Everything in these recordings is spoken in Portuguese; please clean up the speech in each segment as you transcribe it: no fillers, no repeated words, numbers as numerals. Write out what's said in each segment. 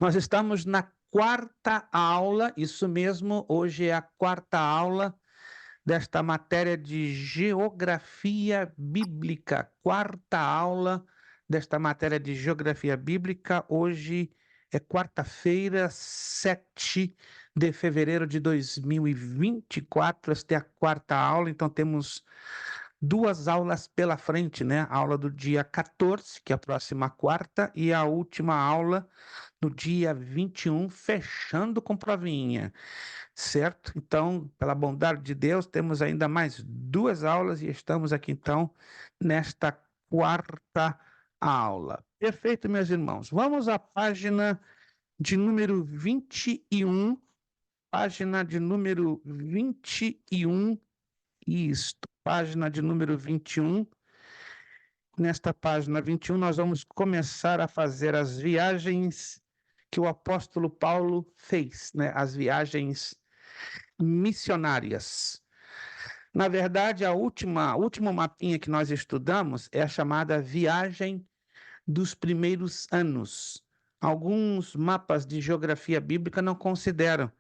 Nós estamos na quarta aula, isso mesmo, hoje é a quarta aula desta matéria de Geografia Bíblica. Quarta aula desta matéria de Geografia Bíblica. Hoje é quarta-feira, 7 de fevereiro de 2024. Esta é a quarta aula, então temos duas aulas pela frente, né? A aula do dia 14, que é a próxima quarta, e a última aula no dia 21, fechando com provinha, certo? Então, pela bondade de Deus, temos ainda mais duas aulas e estamos aqui, então, nesta quarta aula. Perfeito, meus irmãos. Vamos à página de número 21, página de número 21, isto, página de número 21. Nesta página 21, nós vamos começar a fazer as viagens que o apóstolo Paulo fez, né? As viagens missionárias. Na verdade, o último mapinha que nós estudamos é a chamada Viagem dos Primeiros Anos. Alguns mapas de geografia bíblica não consideram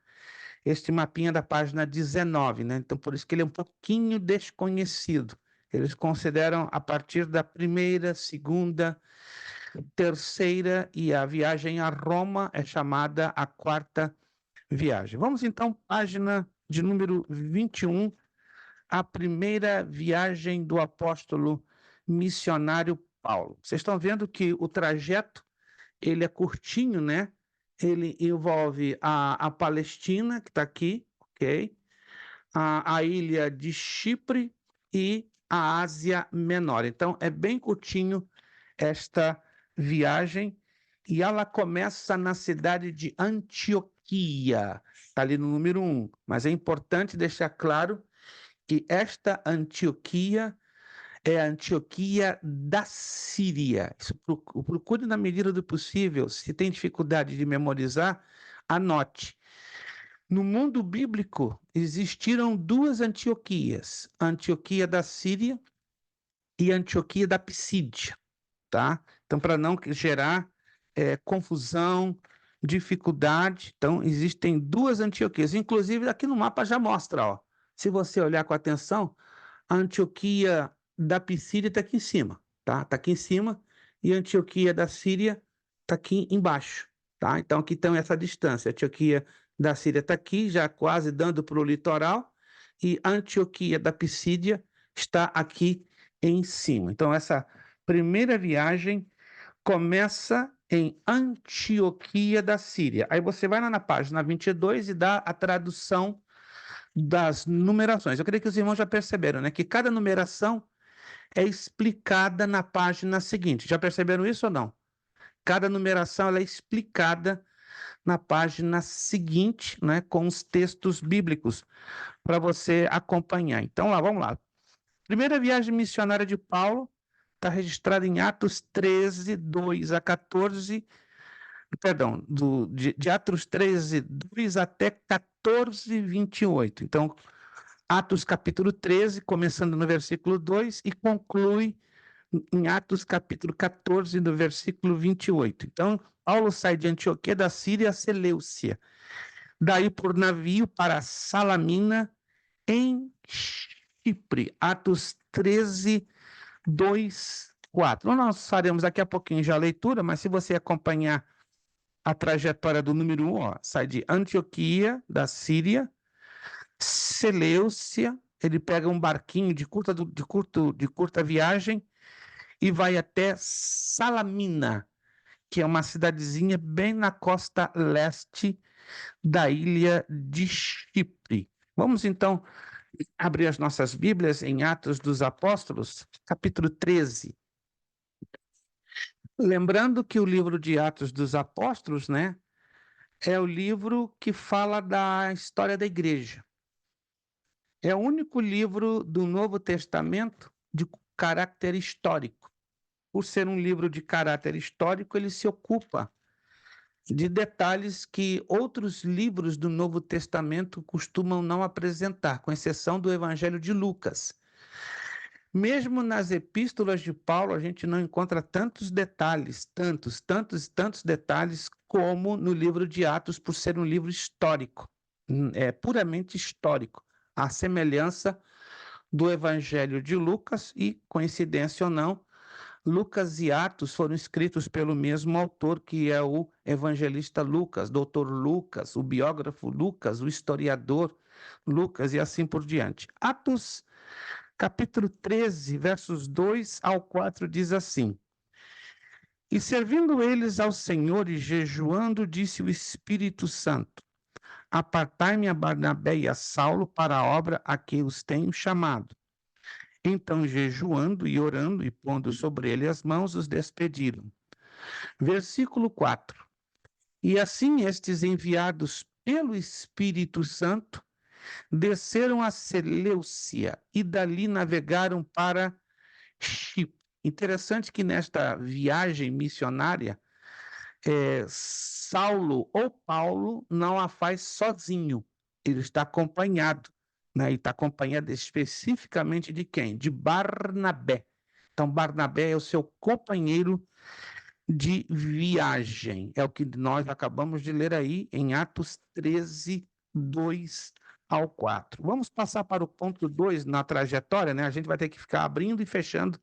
este mapinha da página 19, né? Então, por isso que ele é um pouquinho desconhecido. Eles consideram a partir da primeira, segunda, terceira, e a viagem a Roma é chamada a quarta viagem. Vamos então, página de número 21, a primeira viagem do apóstolo missionário Paulo. Vocês estão vendo que o trajeto ele é curtinho, né? Ele envolve a Palestina, que está aqui, ok? A ilha de Chipre e a Ásia Menor. Então, é bem curtinho esta viagem e ela começa na cidade de Antioquia, está ali no número 1. Mas é importante deixar claro que esta Antioquia é a Antioquia da Síria. Isso, procure na medida do possível, se tem dificuldade de memorizar, anote. No mundo bíblico existiram duas Antioquias, a Antioquia da Síria e a Antioquia da Pisídia, tá? Então, para não gerar confusão, dificuldade, então existem duas Antioquias. Inclusive, aqui no mapa já mostra, ó. Se você olhar com atenção, a Antioquia da Pisídia está aqui em cima, tá? Está aqui em cima, e a Antioquia da Síria está aqui embaixo, tá? Então, aqui tem essa distância. A Antioquia da Síria está aqui, já quase dando para o litoral, e a Antioquia da Pisídia está aqui em cima. Então, essa primeira viagem começa em Antioquia da Síria. Aí você vai lá na página 22 e dá a tradução das numerações. Eu creio que os irmãos já perceberam, né? Que cada numeração é explicada na página seguinte. Já perceberam isso ou não? Cada numeração ela é explicada na página seguinte, né? Com os textos bíblicos para você acompanhar. Então, lá, vamos lá. Primeira viagem missionária de Paulo está registrada em Atos 13, 2 a 14, perdão, de Atos 13, 2 até 14, 28. Então, Atos capítulo 13, começando no versículo 2 e conclui em Atos capítulo 14, no versículo 28. Então, Paulo sai de Antioquia da Síria a Seleucia, daí por navio para Salamina, em Chipre. Atos 13, 2, 4. Nós faremos daqui a pouquinho já a leitura, mas se você acompanhar a trajetória do número 1, ó, sai de Antioquia, da Síria, Seleucia, ele pega um barquinho de curta viagem e vai até Salamina, que é uma cidadezinha bem na costa leste da ilha de Chipre. Vamos então abrir as nossas Bíblias em Atos dos Apóstolos, capítulo 13. Lembrando que o livro de Atos dos Apóstolos, né, é o livro que fala da história da igreja. É o único livro do Novo Testamento de caráter histórico. Por ser um livro de caráter histórico, ele se ocupa de detalhes que outros livros do Novo Testamento costumam não apresentar, com exceção do Evangelho de Lucas. Mesmo nas epístolas de Paulo, a gente não encontra tantos detalhes, tantos detalhes como no livro de Atos, por ser um livro histórico, é puramente histórico, à semelhança do Evangelho de Lucas e, coincidência ou não, Lucas e Atos foram escritos pelo mesmo autor, que é o evangelista Lucas, doutor Lucas, o biógrafo Lucas, o historiador Lucas e assim por diante. Atos, capítulo 13, versos 2 ao 4, diz assim: E servindo eles ao Senhor e jejuando, disse o Espírito Santo: Apartai-me a Barnabé e a Saulo para a obra a que os tenho chamado. Então, jejuando e orando e pondo sobre ele as mãos, os despediram. Versículo 4. E assim estes enviados pelo Espírito Santo desceram a Seleucia e dali navegaram para Chipre. Interessante que nesta viagem missionária, Saulo ou Paulo não a faz sozinho, ele está acompanhado, né? E está acompanhado especificamente de quem? De Barnabé. Então, Barnabé é o seu companheiro de viagem. É o que nós acabamos de ler aí em Atos 13, 2 ao 4. Vamos passar para o ponto 2 na trajetória, né? A gente vai ter que ficar abrindo e fechando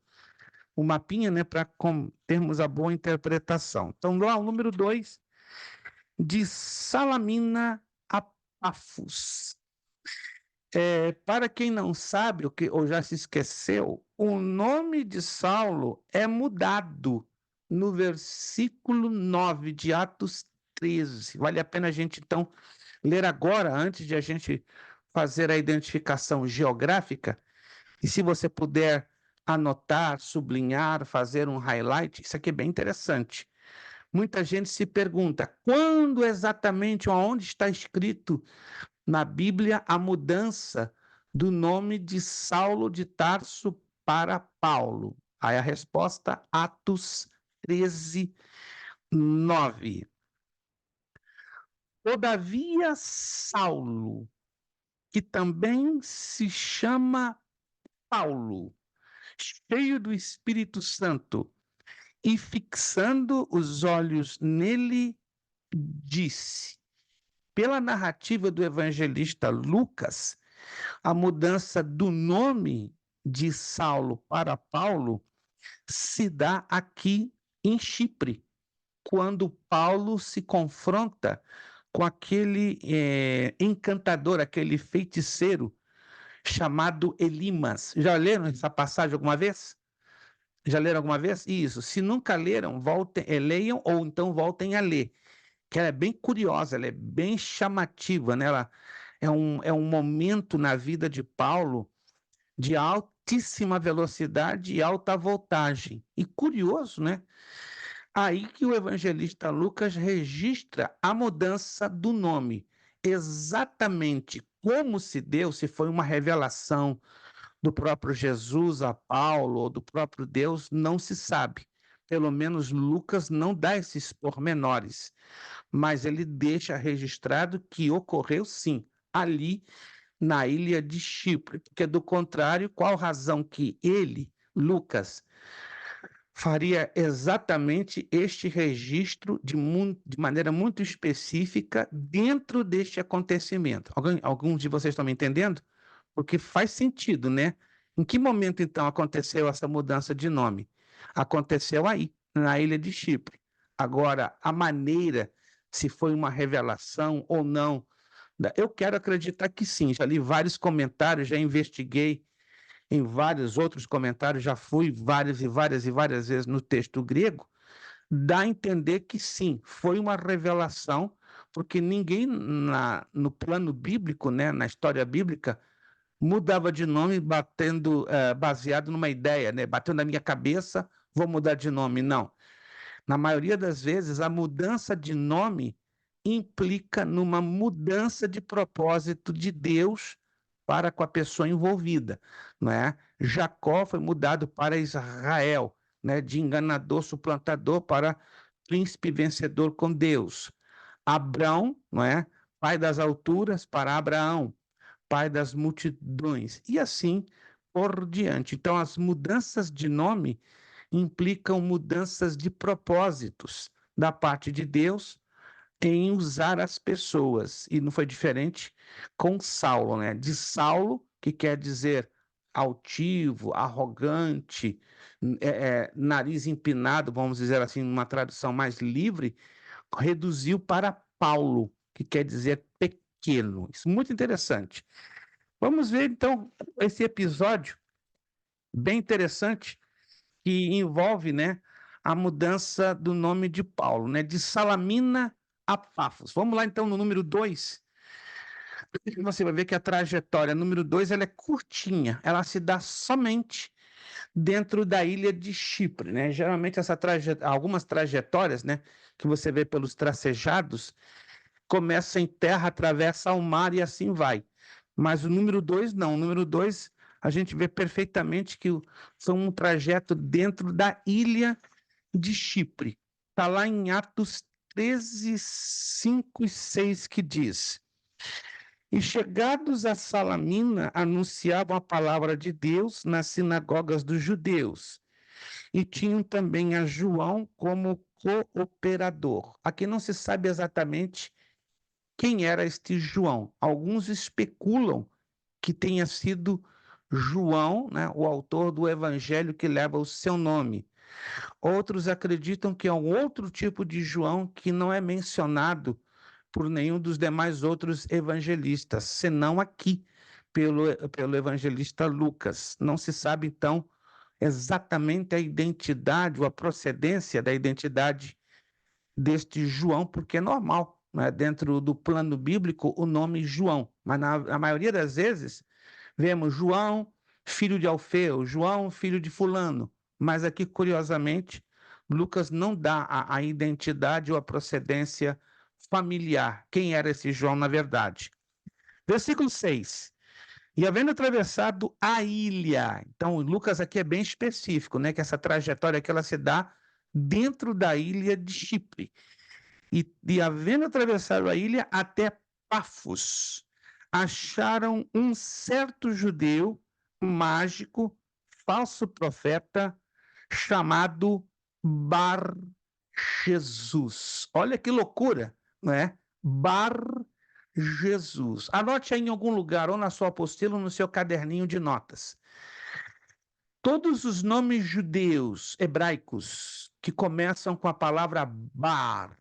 o mapinha, né, para termos a boa interpretação. Então, lá o número 2, de Salamina a Pafos. Para quem não sabe, ou já se esqueceu, o nome de Saulo é mudado no versículo 9 de Atos 13. Vale a pena a gente, então, ler agora, antes de a gente fazer a identificação geográfica. E se você puder anotar, sublinhar, fazer um highlight, isso aqui é bem interessante. Muita gente se pergunta, quando exatamente, onde está escrito na Bíblia a mudança do nome de Saulo de Tarso para Paulo? Aí a resposta, Atos 13, 9. Todavia, Saulo, que também se chama Paulo, cheio do Espírito Santo, e fixando os olhos nele, disse. Pela narrativa do evangelista Lucas, a mudança do nome de Saulo para Paulo se dá aqui em Chipre, quando Paulo se confronta com aquele encantador, aquele feiticeiro chamado Elimas. Já leram essa passagem alguma vez? Já leram alguma vez? Isso. Se nunca leram, leiam ou então voltem a ler, que ela é bem curiosa, ela é bem chamativa, né? Ela é um momento na vida de Paulo de altíssima velocidade e alta voltagem. E curioso, né? Aí que o evangelista Lucas registra a mudança do nome. Exatamente como se deu, se foi uma revelação do próprio Jesus a Paulo ou do próprio Deus, não se sabe. Pelo menos Lucas não dá esses pormenores, mas ele deixa registrado que ocorreu sim, ali na ilha de Chipre, porque do contrário, qual razão que ele, Lucas, faria exatamente este registro de maneira muito específica dentro deste acontecimento? Alguns de vocês estão me entendendo? Porque faz sentido, né? Em que momento, então, aconteceu essa mudança de nome? Aconteceu aí, na ilha de Chipre. Agora, a maneira, se foi uma revelação ou não, eu quero acreditar que sim. Já li vários comentários, já investiguei em vários outros comentários, já fui várias vezes no texto grego, dá a entender que sim, foi uma revelação, porque ninguém no plano bíblico, né, na história bíblica, mudava de nome baseado numa ideia, né? Bateu na minha cabeça, vou mudar de nome. Não. Na maioria das vezes, a mudança de nome implica numa mudança de propósito de Deus para com a pessoa envolvida, não é? Jacó foi mudado para Israel, né? De enganador, suplantador para príncipe vencedor com Deus. Abrão, não é? Pai das alturas para Abraão, pai das multidões. E assim por diante. Então, as mudanças de nome implicam mudanças de propósitos da parte de Deus em usar as pessoas. E não foi diferente com Saulo, né? De Saulo, que quer dizer altivo, arrogante, nariz empinado, vamos dizer assim, numa tradução mais livre, reduziu para Paulo, que quer dizer pequeno. Isso é muito interessante. Vamos ver, então, esse episódio bem interessante que envolve, né, a mudança do nome de Paulo, né, de Salamina a Pafos. Vamos lá, então, no número 2. Você vai ver que a trajetória número 2 ela é curtinha, ela se dá somente dentro da ilha de Chipre, né? Geralmente algumas trajetórias, né, que você vê pelos tracejados, começa em terra, atravessa ao mar e assim vai. Mas o número 2 não. O número 2 a gente vê perfeitamente que foi um trajeto dentro da ilha de Chipre. Está lá em Atos 13, 5 e 6 que diz: E chegados a Salamina, anunciavam a palavra de Deus nas sinagogas dos judeus. E tinham também a João como cooperador. Aqui não se sabe exatamente quem era este João. Alguns especulam que tenha sido João, né, o autor do evangelho que leva o seu nome. Outros acreditam que é um outro tipo de João que não é mencionado por nenhum dos demais outros evangelistas, senão aqui, pelo evangelista Lucas. Não se sabe, então, exatamente a identidade ou a procedência da identidade deste João, porque é normal, né? Dentro do plano bíblico, o nome João, mas na maioria das vezes vemos João, filho de Alfeu, João, filho de fulano, mas aqui, curiosamente, Lucas não dá a identidade ou a procedência familiar, quem era esse João na verdade. Versículo 6. E havendo atravessado a ilha, então Lucas aqui é bem específico, né, que essa trajetória que ela se dá dentro da ilha de Chipre. E havendo atravessado a ilha até Pafos, acharam um certo judeu mágico, falso profeta, chamado Bar Jesus. Olha que loucura, não é? Bar Jesus. Anote aí em algum lugar, ou na sua apostila, ou no seu caderninho de notas. Todos os nomes judeus, hebraicos, que começam com a palavra Bar,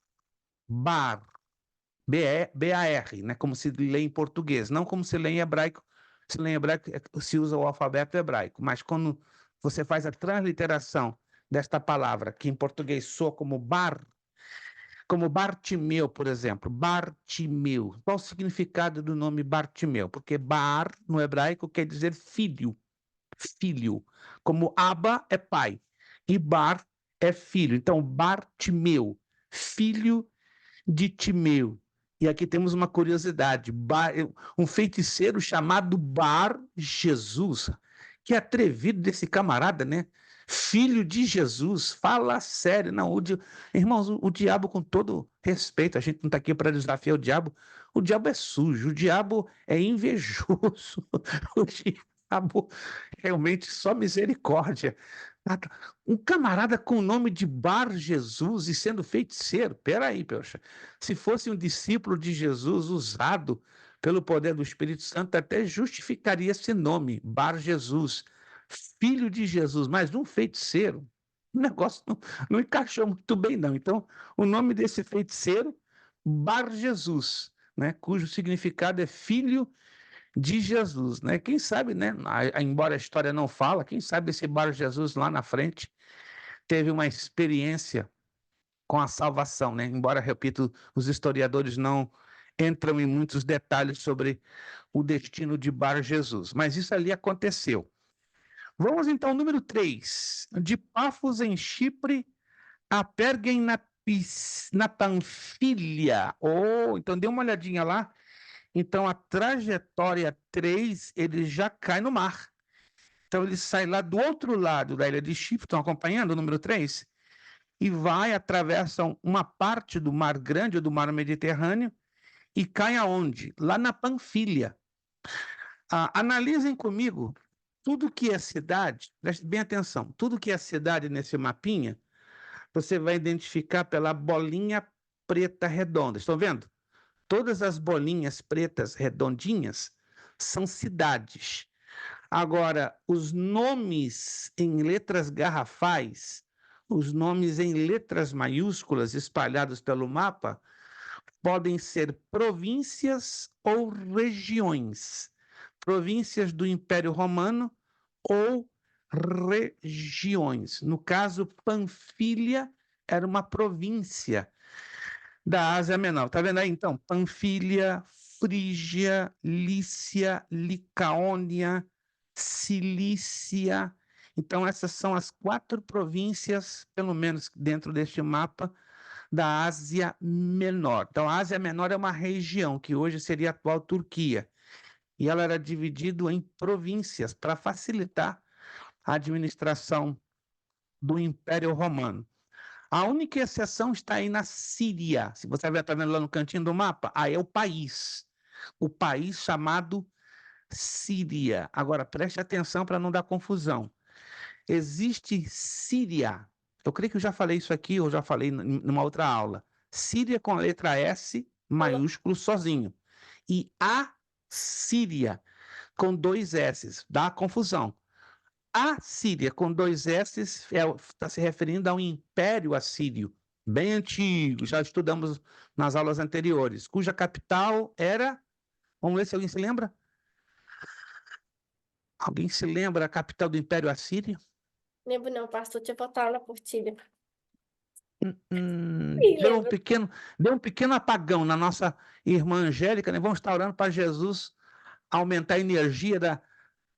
B-A-R, né? Como se lê em português, não como se lê em hebraico. Se lê em hebraico, se usa o alfabeto hebraico, mas quando você faz a transliteração desta palavra, que em português soa como como Bartimeu, por exemplo, Bartimeu. Qual o significado do nome Bartimeu? Porque Bar, no hebraico, quer dizer filho, filho. Como Abba é pai e Bar é filho. Então, Bartimeu, filho de Timeu. E aqui temos uma curiosidade, um feiticeiro chamado Bar Jesus. Que atrevido desse camarada, né? Filho de Jesus, fala sério. Não, irmãos, o diabo, com todo respeito, a gente não está aqui para desafiar o diabo é sujo, o diabo é invejoso, o diabo realmente só misericórdia. Um camarada com o nome de Bar Jesus e sendo feiticeiro. Peraí, poxa. Se fosse um discípulo de Jesus usado pelo poder do Espírito Santo, até justificaria esse nome, Bar Jesus, filho de Jesus, mas um feiticeiro. O negócio não encaixou muito bem, não. Então, o nome desse feiticeiro, Bar Jesus, né, cujo significado é filho de Jesus, né? Quem sabe, né? Embora a história não fala, quem sabe esse Bar Jesus lá na frente teve uma experiência com a salvação, né? Embora, repito, os historiadores não entram em muitos detalhes sobre o destino de Bar Jesus, mas isso ali aconteceu. Vamos então ao número 3. De Pafos em Chipre a Pérgam na Panfilha. Oh, então dê uma olhadinha lá. Então a trajetória 3, ele já cai no mar. Então ele sai lá do outro lado da ilha de Chipre, estão acompanhando o número 3? E vai, atravessam uma parte do Mar Grande, ou do Mar Mediterrâneo, e cai aonde? Lá na Panfilha. Analisem comigo tudo que é cidade, preste bem atenção, tudo que é cidade nesse mapinha, você vai identificar pela bolinha preta redonda. Estão vendo? Todas as bolinhas pretas redondinhas são cidades. Agora, os nomes em letras garrafais, os nomes em letras maiúsculas espalhados pelo mapa, podem ser províncias ou regiões. Províncias do Império Romano ou regiões. No caso, Panfilha era uma província da Ásia Menor. Tá vendo aí, então? Panfilha, Frígia, Lícia, Licaônia, Cilícia. Então, essas são as 4 províncias, pelo menos dentro deste mapa, da Ásia Menor. Então, a Ásia Menor é uma região que hoje seria a atual Turquia. E ela era dividida em províncias para facilitar a administração do Império Romano. A única exceção está aí na Síria. Se você está vendo lá no cantinho do mapa, aí é o país chamado Síria. Agora, preste atenção para não dar confusão. Existe Síria. Eu creio que eu já falei isso aqui, ou já falei numa outra aula. Síria com a letra S maiúsculo sozinho. E a Síria com 2 S. Dá confusão. A Síria, com 2 S, está se referindo a um império assírio, bem antigo, já estudamos nas aulas anteriores, cuja capital era. Vamos ver se alguém se lembra? Alguém se lembra a capital do Império Assírio? Lembro não, pastor, tinha botado na portilha. Deu um pequeno apagão na nossa irmã Angélica, né? Vamos estar orando para Jesus aumentar a energia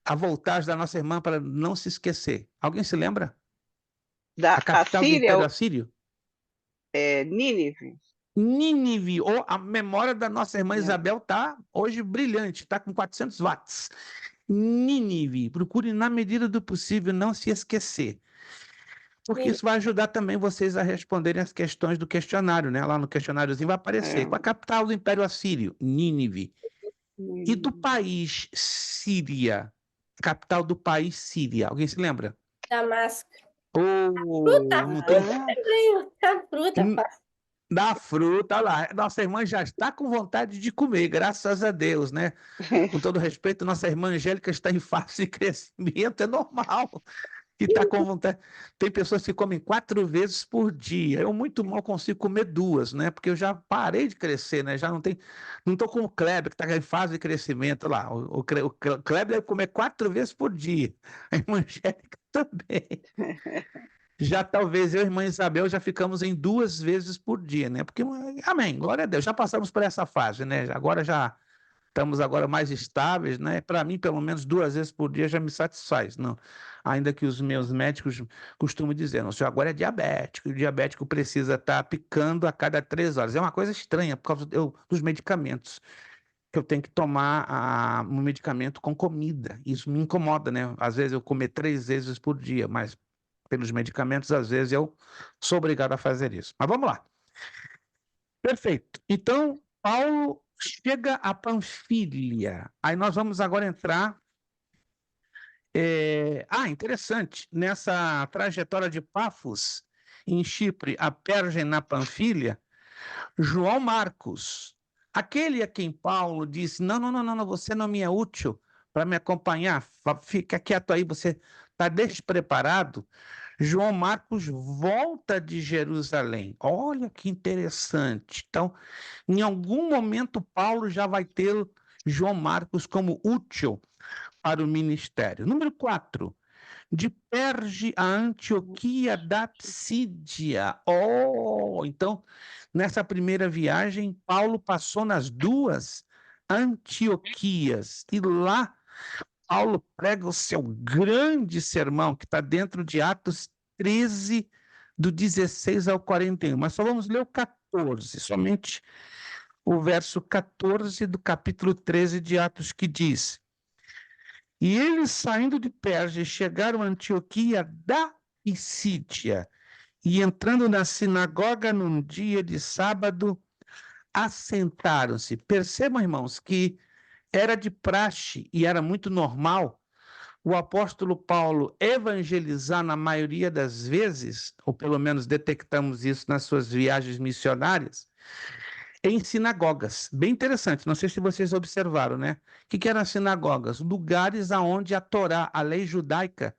a voltagem da nossa irmã para não se esquecer. Alguém se lembra? A A capital do Síria Império Assírio? é Nínive. Nínive, ou a memória da nossa irmã Isabel está hoje brilhante, está com 400 watts. Nínive, procure na medida do possível não se esquecer, porque isso vai ajudar também vocês a responderem as questões do questionário, né? Lá no questionáriozinho vai aparecer. Qual a capital do Império Assírio? Nínive. E do país Síria? Capital do país Síria. Alguém se lembra? Damasco. Oh, não tem... A fruta, pastor. Da fruta, olha lá. Nossa irmã já está com vontade de comer, graças a Deus, né? Com todo respeito, nossa irmã Angélica está em fase de crescimento, é normal. Que está com vontade. Tem pessoas que comem 4 vezes por dia. Eu muito mal consigo comer 2, né? Porque eu já parei de crescer, né? Já não tem, não estou com o Kleber, que está em fase de crescimento lá. O Kleber deve comer 4 vezes por dia. A irmã Angélica também. Já talvez eu e a irmã Isabel já ficamos em 2 vezes por dia, né? Porque, amém, glória a Deus, já passamos por essa fase, né? Agora já estamos agora mais estáveis, né? Para mim, pelo menos 2 vezes por dia já me satisfaz, não? Ainda que os meus médicos costumam dizer, não, o senhor agora é diabético, e o diabético precisa estar picando a cada 3 horas. É uma coisa estranha por causa dos medicamentos, que eu tenho que tomar um medicamento com comida. Isso me incomoda, né? Às vezes eu comer 3 vezes por dia, mas pelos medicamentos, às vezes eu sou obrigado a fazer isso. Mas vamos lá. Perfeito. Então, Paulo chega a Panfilha. Aí nós vamos agora entrar. Interessante. Nessa trajetória de Pafos, em Chipre, a Perge na Panfilha, João Marcos, aquele a quem Paulo disse: não, não, não, não, você não me é útil para me acompanhar, fica quieto aí, você está despreparado. João Marcos volta de Jerusalém. Olha que interessante. Então, em algum momento, Paulo já vai ter João Marcos como útil para o ministério. Número 4. De Perge a Antioquia da Psídia. Então, nessa primeira viagem, Paulo passou nas 2 Antioquias. E lá, Paulo prega o seu grande sermão, que está dentro de Atos 13, do 16 ao 41. Mas só vamos ler o 14, somente o verso 14 do capítulo 13 de Atos, que diz: E eles, saindo de Perge, chegaram a Antioquia da Pisídia, e entrando na sinagoga num dia de sábado, assentaram-se. Percebam, irmãos, que era de praxe e era muito normal o apóstolo Paulo evangelizar na maioria das vezes, ou pelo menos detectamos isso nas suas viagens missionárias, em sinagogas. Bem interessante, não sei se vocês observaram, né? O que eram as sinagogas? Lugares onde a Torá, a lei judaica,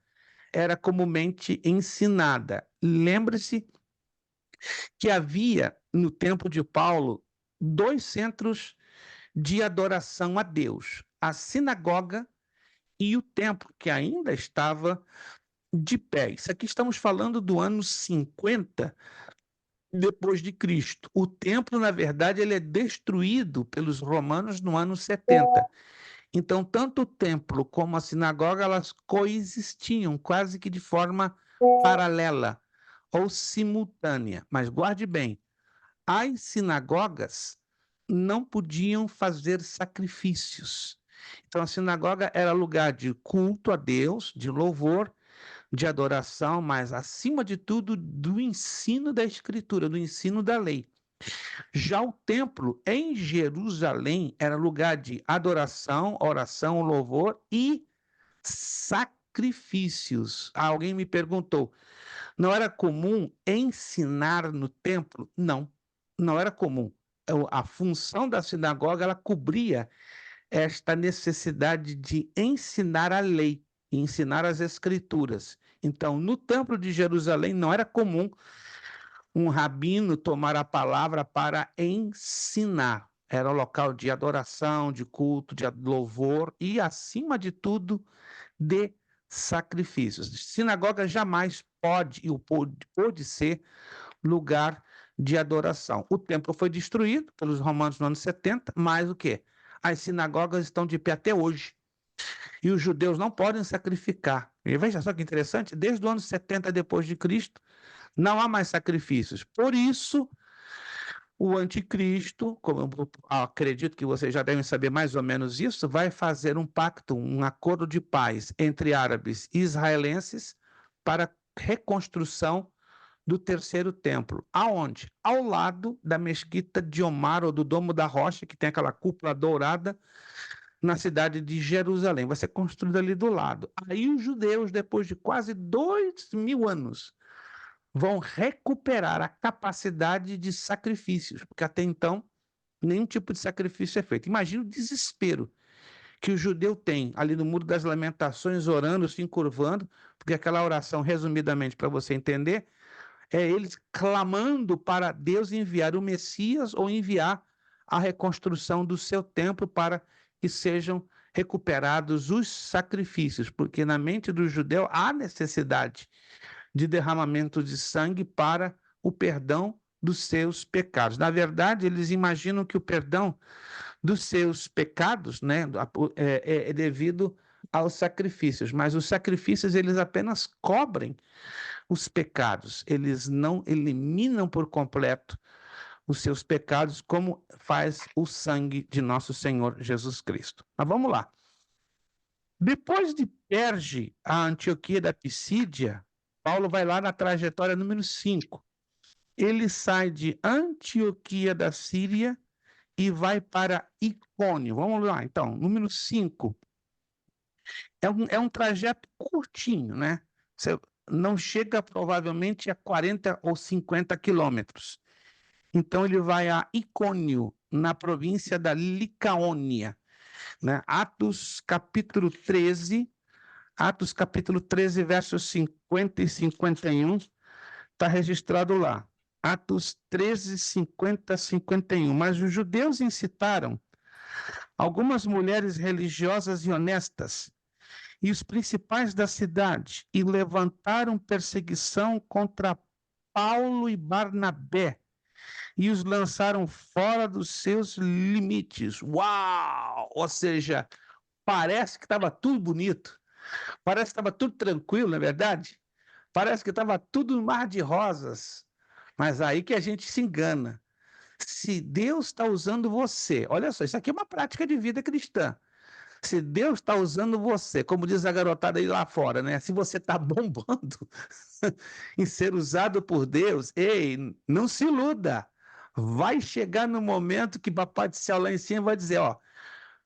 era comumente ensinada. Lembre-se que havia, no tempo de Paulo, 2 centros de adoração a Deus: a sinagoga e o templo, que ainda estava de pé. Isso aqui estamos falando do ano 50 depois de Cristo. O templo, na verdade, ele é destruído pelos romanos no ano 70. Então, tanto o templo como a sinagoga, elas coexistiam quase que de forma paralela ou simultânea. Mas guarde bem, as sinagogas não podiam fazer sacrifícios. Então, a sinagoga era lugar de culto a Deus, de louvor, de adoração, mas, acima de tudo, do ensino da Escritura, do ensino da lei. Já o templo em Jerusalém era lugar de adoração, oração, louvor e sacrifícios. Alguém me perguntou, não era comum ensinar no templo? Não, não era comum. A função da sinagoga, ela cobria esta necessidade de ensinar a lei, ensinar as escrituras. Então, no templo de Jerusalém não era comum um rabino tomar a palavra para ensinar. Era um local de adoração, de culto, de louvor e, acima de tudo, de sacrifícios. Sinagoga jamais pôde ser lugar de adoração. O templo foi destruído pelos romanos no ano 70, mas o quê? As sinagogas estão de pé até hoje. E os judeus não podem sacrificar. E veja só que interessante, desde o ano 70 depois de Cristo, não há mais sacrifícios. Por isso, o anticristo, como eu acredito que vocês já devem saber mais ou menos isso, vai fazer um pacto, um acordo de paz entre árabes e israelenses para reconstrução do terceiro templo. Aonde? Ao lado da mesquita de Omar, ou do Domo da Rocha, que tem aquela cúpula dourada, na cidade de Jerusalém. Vai ser construído ali do lado. Aí os judeus, depois de quase 2.000 anos, vão recuperar a capacidade de sacrifícios, porque até então nenhum tipo de sacrifício é feito. Imagina o desespero que o judeu tem ali no Muro das Lamentações, orando, se encurvando, porque aquela oração, resumidamente, para você entender, é eles clamando para Deus enviar o Messias ou enviar a reconstrução do seu templo para que sejam recuperados os sacrifícios, porque na mente do judeu há necessidade de derramamento de sangue para o perdão dos seus pecados. Na verdade, eles imaginam que o perdão dos seus pecados, né, é devido aos sacrifícios, mas os sacrifícios eles apenas cobrem os pecados, eles não eliminam por completo os seus pecados, como faz o sangue de nosso Senhor Jesus Cristo. Mas vamos lá. Depois de Perge, a Antioquia da Pisídia, Paulo vai lá na trajetória número 5. Ele sai de Antioquia da Síria e vai para Icônio. Vamos lá, então, número 5. É um trajeto curtinho, né? Você não chega provavelmente a 40 ou 50 quilômetros. Então, ele vai a Icônio, na província da Licaônia, né? Atos capítulo 13, versos 50 e 51, está registrado lá. Atos 13, 50, 51. Mas os judeus incitaram algumas mulheres religiosas e honestas e os principais da cidade e levantaram perseguição contra Paulo e Barnabé e os lançaram fora dos seus limites. Uau! Ou seja, parece que estava tudo bonito, parece que estava tudo tranquilo, não é verdade? Parece que estava tudo um mar de rosas, mas aí que a gente se engana. Se Deus está usando você, olha só, isso aqui é uma prática de vida cristã. Se Deus está usando você, como diz a garotada aí lá fora, né? Se você está bombando em ser usado por Deus, ei, não se iluda. Vai chegar no momento que Papai do Céu lá em cima vai dizer, ó,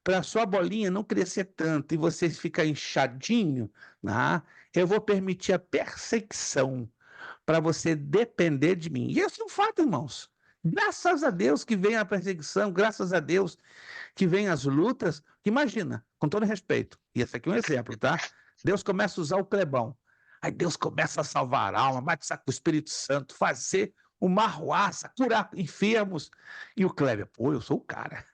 para a sua bolinha não crescer tanto e você ficar inchadinho, né, eu vou permitir a perseguição para você depender de mim. E esse é um fato, irmãos. Graças a Deus que vem a perseguição, graças a Deus que vem as lutas. Imagina, com todo respeito, e esse aqui é um exemplo, tá? Deus começa a usar o Clebão. Aí Deus começa a salvar a alma, batizar com o Espírito Santo, fazer uma arruaça, curar enfermos. E o Kleber, pô, eu sou o cara.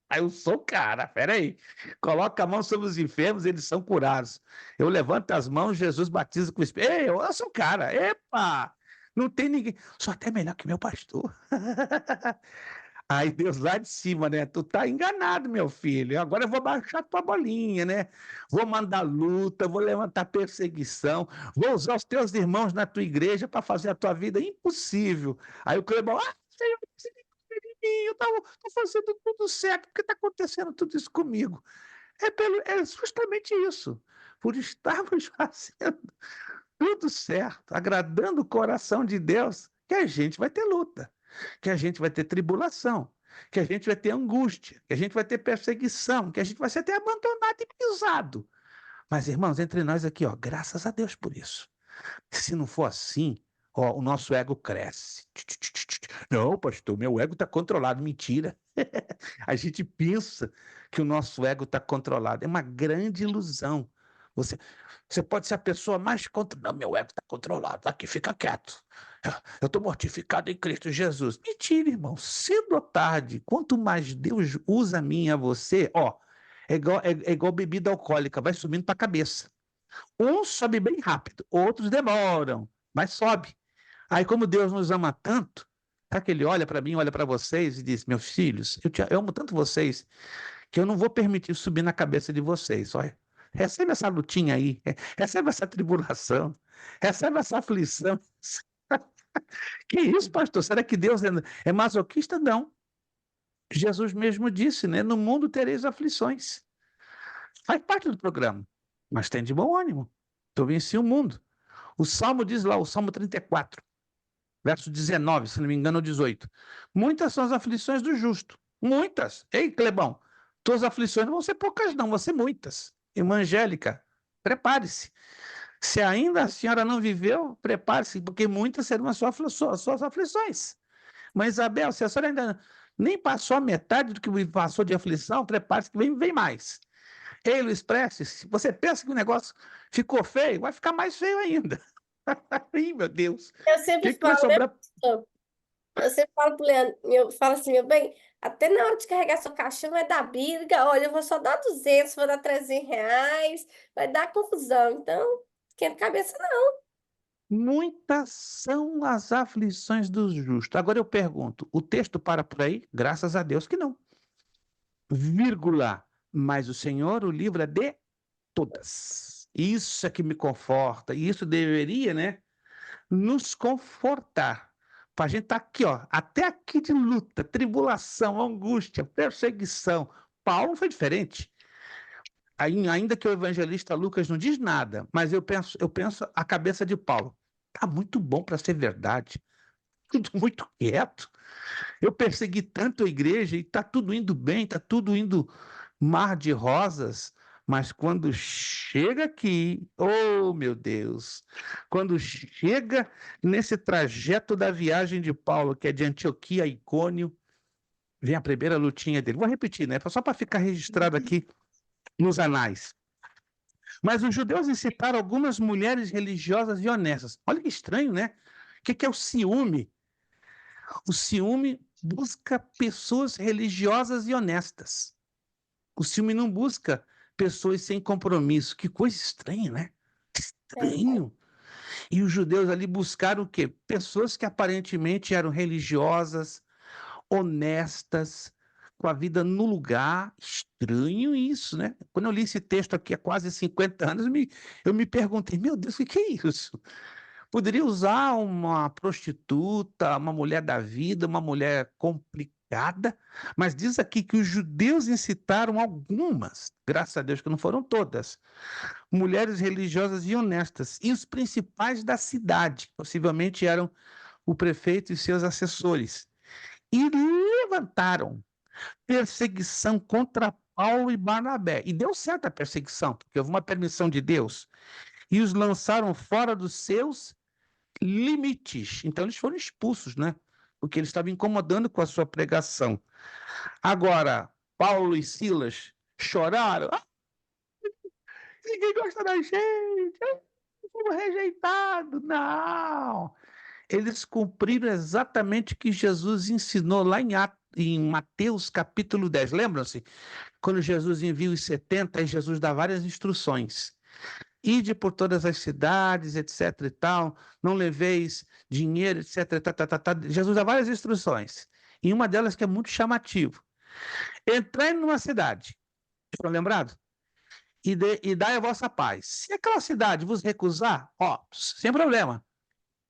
Aí eu sou o cara, peraí. Coloca a mão sobre os enfermos, eles são curados. Eu levanto as mãos, Jesus batiza com o Espírito. Ei, eu sou o cara. Epa! Não tem ninguém. Sou até melhor que meu pastor. Aí Deus lá de cima, né? Tu tá enganado, meu filho. Agora eu vou baixar tua bolinha, né? Vou mandar luta, vou levantar perseguição, vou usar os teus irmãos na tua igreja para fazer a tua vida impossível. Aí o Clebão, Senhor, você tem que de mim, eu tô fazendo tudo certo, por que está acontecendo tudo isso comigo? É justamente isso, por estarmos fazendo tudo certo, agradando o coração de Deus, que a gente vai ter luta, que a gente vai ter tribulação, que a gente vai ter angústia, que a gente vai ter perseguição, que a gente vai ser até abandonado e pisado. Mas, irmãos, entre nós aqui, ó, graças a Deus por isso. Se não for assim, ó, o nosso ego cresce. Não, pastor, meu ego está controlado. Mentira. A gente pensa que o nosso ego está controlado. É uma grande ilusão. Você pode ser a pessoa mais controlada. Não, meu ego está controlado. Aqui, fica quieto. Eu estou mortificado em Cristo Jesus. Mentira, irmão. Cedo ou tarde, quanto mais Deus usa a mim e a você, ó, é igual bebida alcoólica, vai subindo para a cabeça. Uns sobe bem rápido, outros demoram, mas sobe. Aí, como Deus nos ama tanto, tá que ele olha para mim, olha para vocês e diz: meus filhos, eu amo tanto vocês que eu não vou permitir subir na cabeça de vocês. Olha, recebe essa lutinha aí, recebe essa tribulação, recebe essa aflição. Que isso, pastor? Será que Deus é masoquista? Não. Jesus mesmo disse, né? No mundo tereis aflições. Faz parte do programa, mas tem de bom ânimo. Eu venci o mundo. O Salmo diz lá, o Salmo 34, verso 19, se não me engano, ou 18. Muitas são as aflições do justo. Muitas. Ei, Clebão, tuas aflições não vão ser poucas, não, vão ser muitas. Irmã Angélica, prepare-se. Se ainda a senhora não viveu, prepare-se, porque muitas serão as suas aflições. Mas, Isabel, se a senhora ainda nem passou a metade do que passou de aflição, prepare-se que vem mais. Ei, Luiz Prestes, se você pensa que o negócio ficou feio, vai ficar mais feio ainda. Ih, meu Deus. Eu O sempre que vai falo, né, sobrar? pastor? Eu sempre falo pro Leandro, eu falo assim, meu bem, até na hora de carregar sua caixinha vai dar briga, olha, eu vou só dar 200, vou dar 300 reais, vai dar confusão, então, esquenta a cabeça não. Muitas são as aflições dos justos. Agora eu pergunto, o texto para por aí? Graças a Deus que não. Vírgula. Mas o Senhor o livra de todas. Isso é que me conforta. E isso deveria, né, nos confortar. Para a gente estar aqui, ó, até aqui de luta, tribulação, angústia, perseguição. Paulo foi diferente. Ainda que o evangelista Lucas não diz nada, mas eu penso a cabeça de Paulo. Tá muito bom para ser verdade. Tudo muito quieto. Eu persegui tanto a igreja e tá tudo indo bem, tá tudo indo mar de rosas. Mas quando chega aqui, oh meu Deus, quando chega nesse trajeto da viagem de Paulo, que é de Antioquia a Icônio, vem a primeira lutinha dele. Vou repetir, né? Só para ficar registrado aqui nos anais. Mas os judeus incitaram algumas mulheres religiosas e honestas. Olha que estranho, né? O que é o ciúme? O ciúme busca pessoas religiosas e honestas. O ciúme não busca pessoas sem compromisso. Que coisa estranha, né? Estranho. E os judeus ali buscaram o quê? Pessoas que aparentemente eram religiosas, honestas, com a vida no lugar. Estranho isso, né? Quando eu li esse texto aqui há quase 50 anos, eu me perguntei, meu Deus, o que é isso? Poderia usar uma prostituta, uma mulher da vida, uma mulher complicada, mas diz aqui que os judeus incitaram algumas, graças a Deus que não foram todas, mulheres religiosas e honestas, e os principais da cidade, possivelmente eram o prefeito e seus assessores, e levantaram perseguição contra Paulo e Barnabé. E deu certo a perseguição, porque houve uma permissão de Deus. E os lançaram fora dos seus limites. Então, eles foram expulsos, né? Porque eles estavam incomodando com a sua pregação. Agora, Paulo e Silas choraram. Ah, ninguém gosta da gente. Fomos rejeitados. Não. Eles cumpriram exatamente o que Jesus ensinou lá em Mateus capítulo 10. Lembram-se? Quando Jesus envia os 70, aí Jesus dá várias instruções. Ide por todas as cidades, etc e tal, não leveis dinheiro, etc. Jesus dá várias instruções. E uma delas que é muito chamativo. Entrai numa cidade, estão lembrados? E dai a vossa paz. Se aquela cidade vos recusar, ó, sem problema,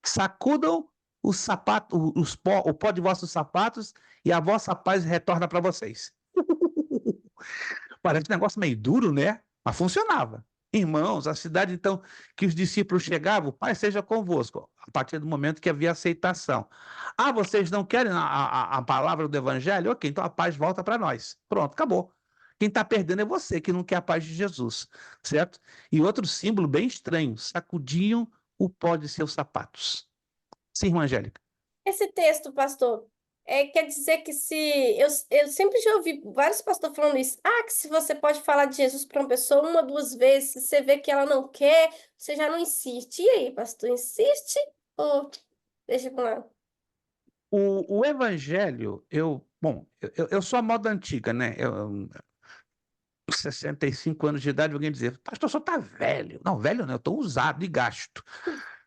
sacudam o pó de vossos sapatos e a vossa paz retorna para vocês. Parece um negócio meio duro, né? Mas funcionava. Irmãos, a cidade então que os discípulos chegavam, o Pai seja convosco, a partir do momento que havia aceitação. Ah, vocês não querem a palavra do Evangelho? Ok, então a paz volta para nós. Pronto, acabou. Quem está perdendo é você, que não quer a paz de Jesus, certo? E outro símbolo bem estranho, sacudiam o pó de seus sapatos. Sim, irmã Angélica. Esse texto, pastor, quer dizer que se... Eu sempre já ouvi vários pastores falando isso. Ah, que se você pode falar de Jesus para uma pessoa uma, duas vezes, se você vê que ela não quer, você já não insiste. E aí, pastor, insiste ou deixa com ela? O Evangelho, eu sou a moda antiga, né? 65 anos de idade, alguém dizer, pastor, só tá velho. Não, velho não, eu estou usado e gasto.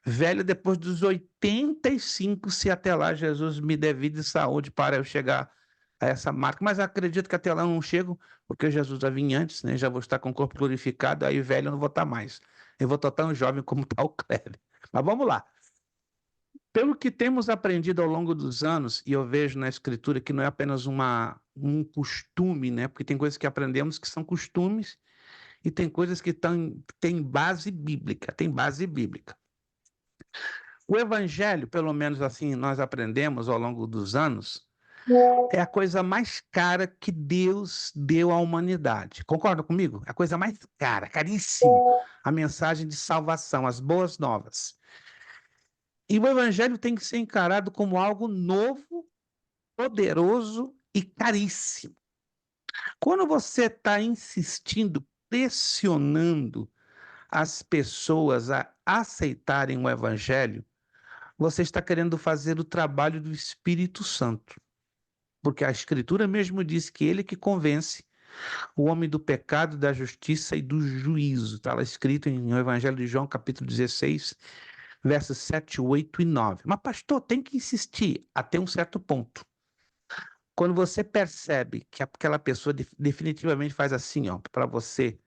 Velho depois dos 85, se até lá Jesus me der vida e saúde para eu chegar a essa marca. Mas acredito que até lá eu não chego, porque Jesus já vinha antes, né? Já vou estar com o corpo glorificado, aí velho eu não vou estar mais. Eu vou estar tão jovem como está o Cléber. Mas vamos lá. Pelo que temos aprendido ao longo dos anos, e eu vejo na Escritura que não é apenas um costume, né? Porque tem coisas que aprendemos que são costumes e tem coisas que têm base bíblica, tem base bíblica. O Evangelho, pelo menos assim nós aprendemos ao longo dos anos, é a coisa mais cara que Deus deu à humanidade. Concorda comigo? É a coisa mais cara, caríssimo. A mensagem de salvação, as boas novas. E o Evangelho tem que ser encarado como algo novo, poderoso e caríssimo. Quando você está insistindo, pressionando as pessoas a aceitarem o Evangelho, você está querendo fazer o trabalho do Espírito Santo. Porque a Escritura mesmo diz que ele que convence o homem do pecado, da justiça e do juízo. Está lá escrito no Evangelho de João, capítulo 16, versos 7, 8 e 9. Mas, pastor, tem que insistir até um certo ponto. Quando você percebe que aquela pessoa definitivamente faz assim, ó, para você,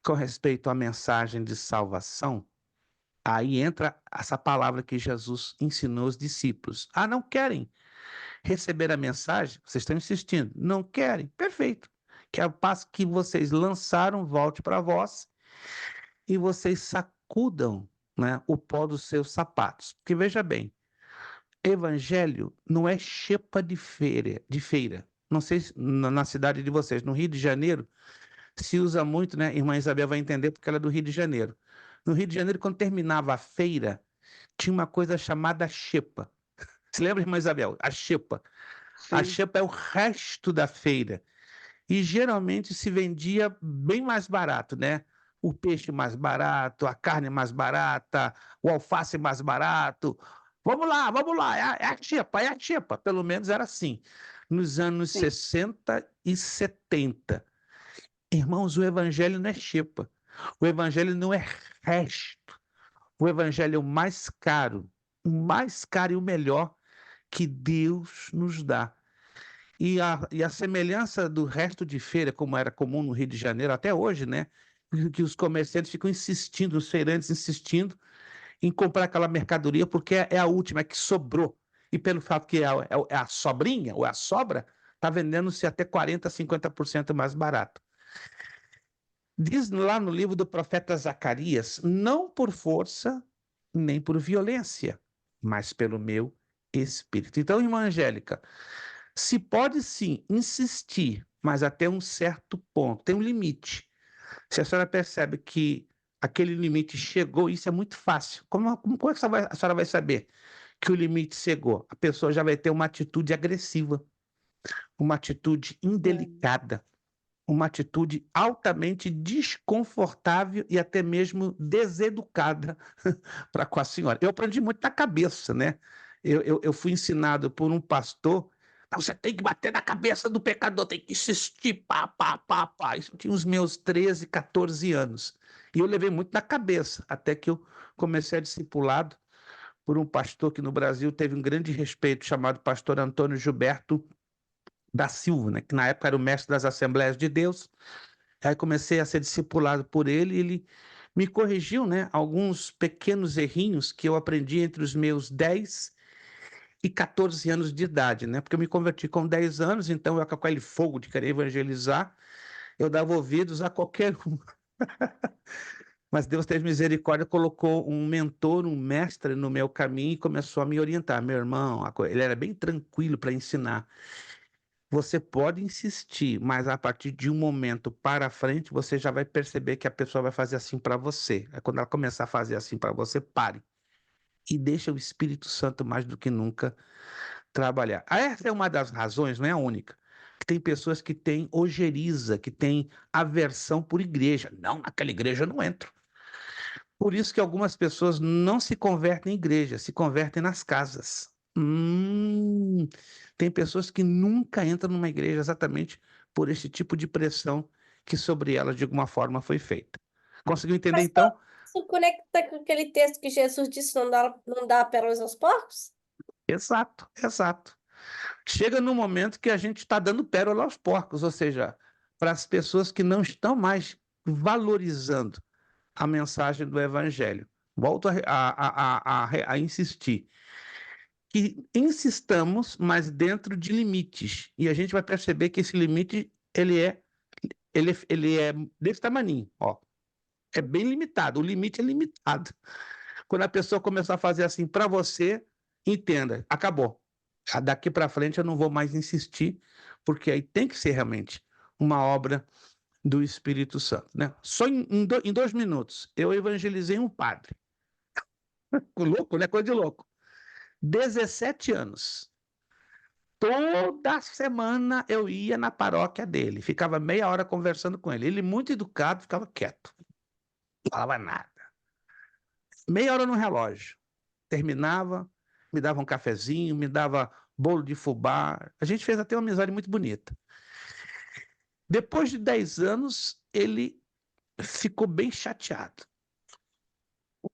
com respeito à mensagem de salvação, aí entra essa palavra que Jesus ensinou aos discípulos. Ah, não querem receber a mensagem? Vocês estão insistindo. Não querem? Perfeito. Que ao passo que vocês lançaram, volte para vós e vocês sacudam, né, o pó dos seus sapatos. Porque veja bem, evangelho não é xepa de feira. Não sei se na cidade de vocês, no Rio de Janeiro, se usa muito, né? Irmã Isabel vai entender porque ela é do Rio de Janeiro. No Rio de Janeiro, quando terminava a feira, tinha uma coisa chamada xepa. Se lembra, irmã Isabel? A xepa. A Sim. xepa é o resto da feira. E geralmente se vendia bem mais barato, né? O peixe mais barato, a carne mais barata, o alface mais barato. Vamos lá, é a xepa, é a xepa. Pelo menos era assim, nos anos Sim. 60 e 70. Irmãos, o evangelho não é xepa. O evangelho não é resto. O evangelho é o mais caro e o melhor que Deus nos dá. E a semelhança do resto de feira, como era comum no Rio de Janeiro até hoje, né? Que os comerciantes ficam insistindo, os feirantes insistindo em comprar aquela mercadoria porque é a última, é que sobrou. E pelo fato que é a sobrinha, ou é a sobra, está vendendo-se até 40%, 50% mais barato. Diz lá no livro do profeta Zacarias, não por força nem por violência, mas pelo meu espírito. Então, irmã Angélica, se pode sim insistir mas até um certo ponto. Tem um limite. Se a senhora percebe que aquele limite chegou, isso é muito fácil. Como é que a senhora vai saber que o limite chegou? A pessoa já vai ter uma atitude agressiva, uma atitude indelicada, uma atitude altamente desconfortável e até mesmo deseducada para com a senhora. Eu aprendi muito na cabeça, né? Eu fui ensinado por um pastor. "Não, você tem que bater na cabeça do pecador, tem que insistir, pá, pá, pá, pá." Isso eu tinha os meus 13, 14 anos. E eu levei muito na cabeça, até que eu comecei a discipulado por um pastor que no Brasil teve um grande respeito, chamado pastor Antônio Gilberto da Silva, né? Que na época era o mestre das Assembleias de Deus. Aí comecei a ser discipulado por ele, e ele me corrigiu, né, alguns pequenos errinhos que eu aprendi entre os meus 10 e 14 anos de idade, né? Porque eu me converti com 10 anos, então eu com aquele fogo de querer evangelizar, eu dava ouvidos a qualquer um. Mas Deus teve misericórdia, colocou um mentor, um mestre no meu caminho e começou a me orientar. Meu irmão, ele era bem tranquilo para ensinar. Você pode insistir, mas a partir de um momento para frente, você já vai perceber que a pessoa vai fazer assim para você. Aí, quando ela começar a fazer assim para você, pare. E deixa o Espírito Santo mais do que nunca trabalhar. Essa é uma das razões, não é a única, que tem pessoas que têm ojeriza, que têm aversão por igreja. Não, naquela igreja eu não entro. Por isso que algumas pessoas não se convertem em igreja, se convertem nas casas. Tem pessoas que nunca entram numa igreja exatamente por esse tipo de pressão que sobre elas de alguma forma foi feita. Conseguiu entender Mas então? isso conecta com aquele texto que Jesus disse, não dá pérolas aos porcos? Exato, exato. Chega no momento que a gente está dando pérola aos porcos, ou seja, para as pessoas que não estão mais valorizando a mensagem do evangelho. Volto a insistir. Que insistamos, mas dentro de limites. E a gente vai perceber que esse limite, ele é desse tamaninho, ó. É bem limitado, o limite é limitado. Quando a pessoa começar a fazer assim para você, entenda, acabou. Daqui para frente eu não vou mais insistir, porque aí tem que ser realmente uma obra do Espírito Santo, né? Só em 2 minutos, eu evangelizei um padre. Louco, né? Coisa de louco. 17 anos. Toda semana eu ia na paróquia dele, ficava meia hora conversando com ele. Ele, muito educado, ficava quieto, não falava nada. Meia hora no relógio. Terminava, me dava um cafezinho, me dava bolo de fubá. A gente fez até uma amizade muito bonita. Depois de 10 anos, ele ficou bem chateado.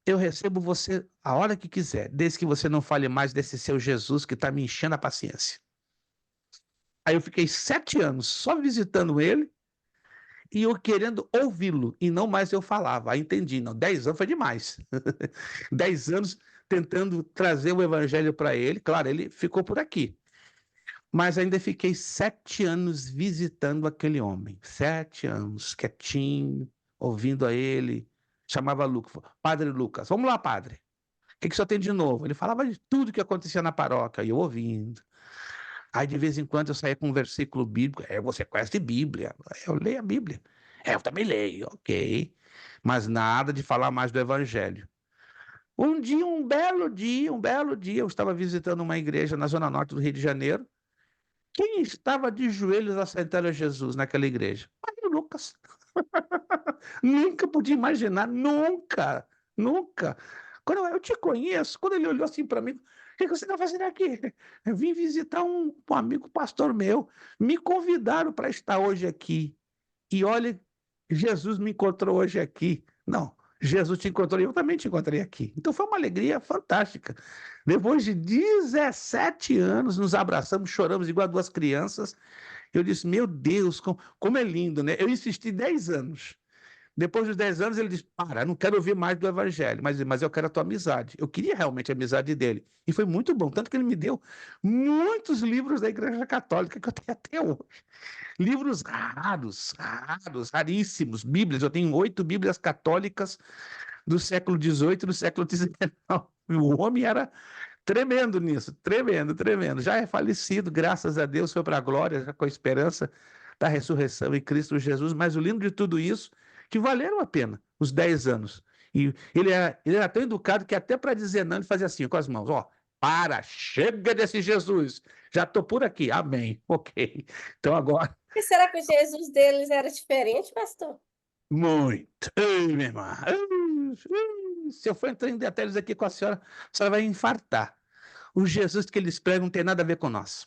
Eu recebo você a hora que quiser, desde que você não fale mais desse seu Jesus que está me enchendo a paciência. Aí eu fiquei 7 anos só visitando ele e eu querendo ouvi-lo, e não mais eu falava. Aí entendi, não, 10 anos foi demais. 10 anos tentando trazer o evangelho para ele, claro, ele ficou por aqui. Mas ainda fiquei 7 anos visitando aquele homem, 7 anos, quietinho, ouvindo a ele, chamava Lucas, Padre Lucas, vamos lá, padre, o que o senhor tem de novo? Ele falava de tudo que acontecia na paróquia, e eu ouvindo. Aí, de vez em quando, eu saía com um versículo bíblico. Você conhece Bíblia? Eu leio a Bíblia. Eu também leio, ok. Mas nada de falar mais do Evangelho. Um belo dia, eu estava visitando uma igreja na Zona Norte do Rio de Janeiro. Quem estava de joelhos aceitando a Jesus naquela igreja? Padre Lucas. Nunca podia imaginar, nunca, nunca. Quando eu te conheço, quando ele olhou assim para mim, o que você está fazendo aqui? Eu vim visitar um amigo pastor meu. Me convidaram para estar hoje aqui. E olha, Jesus me encontrou hoje aqui. Não, Jesus te encontrou e eu também te encontrei aqui. Então foi uma alegria fantástica. Depois de 17 anos, nos abraçamos, choramos igual duas crianças. Eu disse, meu Deus, como é lindo, né? Eu insisti 10 anos. Depois dos 10 anos, ele disse, para, não quero ouvir mais do evangelho, mas eu quero a tua amizade. Eu queria realmente a amizade dele. E foi muito bom, tanto que ele me deu muitos livros da Igreja Católica que eu tenho até hoje. Livros raros, raros, raríssimos. Bíblias, eu tenho 8 Bíblias católicas do século XVIII e do século XIX. O homem era tremendo nisso, tremendo, tremendo. Já é falecido, graças a Deus, foi para a glória, já com a esperança da ressurreição em Cristo Jesus, mas o lindo de tudo isso, que valeram a pena os 10 anos. E ele era tão educado que até para dizer não, ele fazia assim, com as mãos, ó, chega desse Jesus, já estou por aqui, amém, ok. Então agora, E será que o Jesus deles era diferente, pastor? muito. Ei, minha irmã, se eu for entrar em detalhes aqui com a senhora vai infartar. O Jesus que eles pregam não tem nada a ver com nós.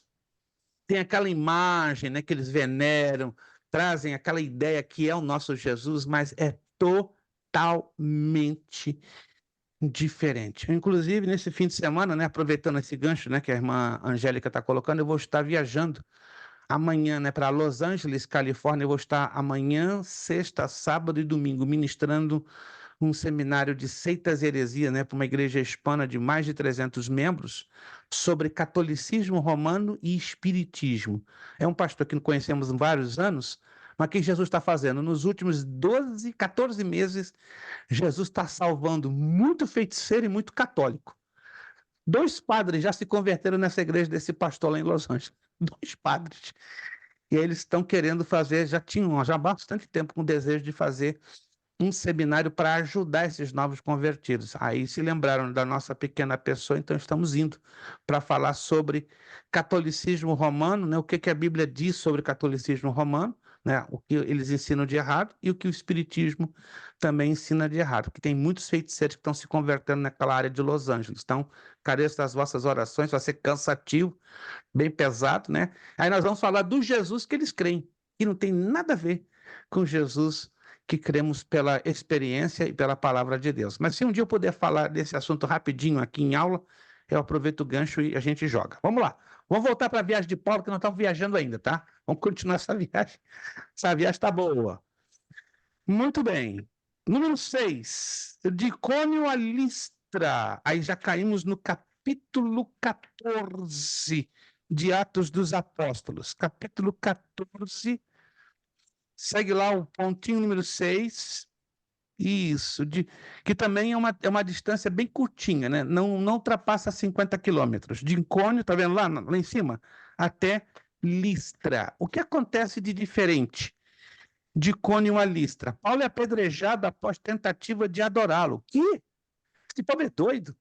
Tem aquela imagem, né, que eles veneram, trazem aquela ideia que é o nosso Jesus, mas é totalmente diferente. Inclusive, nesse fim de semana, né, aproveitando esse gancho, né, que a irmã Angélica está colocando, eu vou estar viajando amanhã, né, para Los Angeles, Califórnia. Eu vou estar amanhã, sexta, sábado e domingo ministrando um seminário de seitas e heresia, né, para uma igreja hispana de mais de 300 membros, sobre catolicismo romano e espiritismo. É um pastor que conhecemos há vários anos, mas o que Jesus está fazendo? Nos últimos 12, 14 meses, Jesus está salvando muito feiticeiro e muito católico. 2 padres já se converteram nessa igreja desse pastor lá em Los Angeles. 2 padres. E eles estão querendo fazer, já tinham já há bastante tempo com o desejo de fazer um seminário para ajudar esses novos convertidos. Aí se lembraram da nossa pequena pessoa, então estamos indo para falar sobre catolicismo romano, né? O que a Bíblia diz sobre catolicismo romano, né? O que eles ensinam de errado e o que o espiritismo também ensina de errado, porque tem muitos feiticeiros que estão se convertendo naquela área de Los Angeles. Então, careço das vossas orações, vai ser cansativo, bem pesado, né? Aí nós vamos falar do Jesus que eles creem, que não tem nada a ver com Jesus que cremos pela experiência e pela palavra de Deus. Mas se um dia eu puder falar desse assunto rapidinho aqui em aula, eu aproveito o gancho e a gente joga. Vamos lá. Vamos voltar para a viagem de Paulo, que nós estamos viajando ainda, tá? Vamos continuar essa viagem. Essa viagem está boa. Muito bem. Número 6. De Icônio a Listra. Aí já caímos no capítulo 14 de Atos dos Apóstolos. Capítulo 14. Segue lá o pontinho número 6. Isso, que também é uma distância bem curtinha, né? Não ultrapassa 50 quilômetros. De Icônio, tá vendo lá em cima? Até Listra. O que acontece de diferente de Icônio a Listra? Paulo é apedrejado após tentativa de adorá-lo. Que? Esse povo é doido.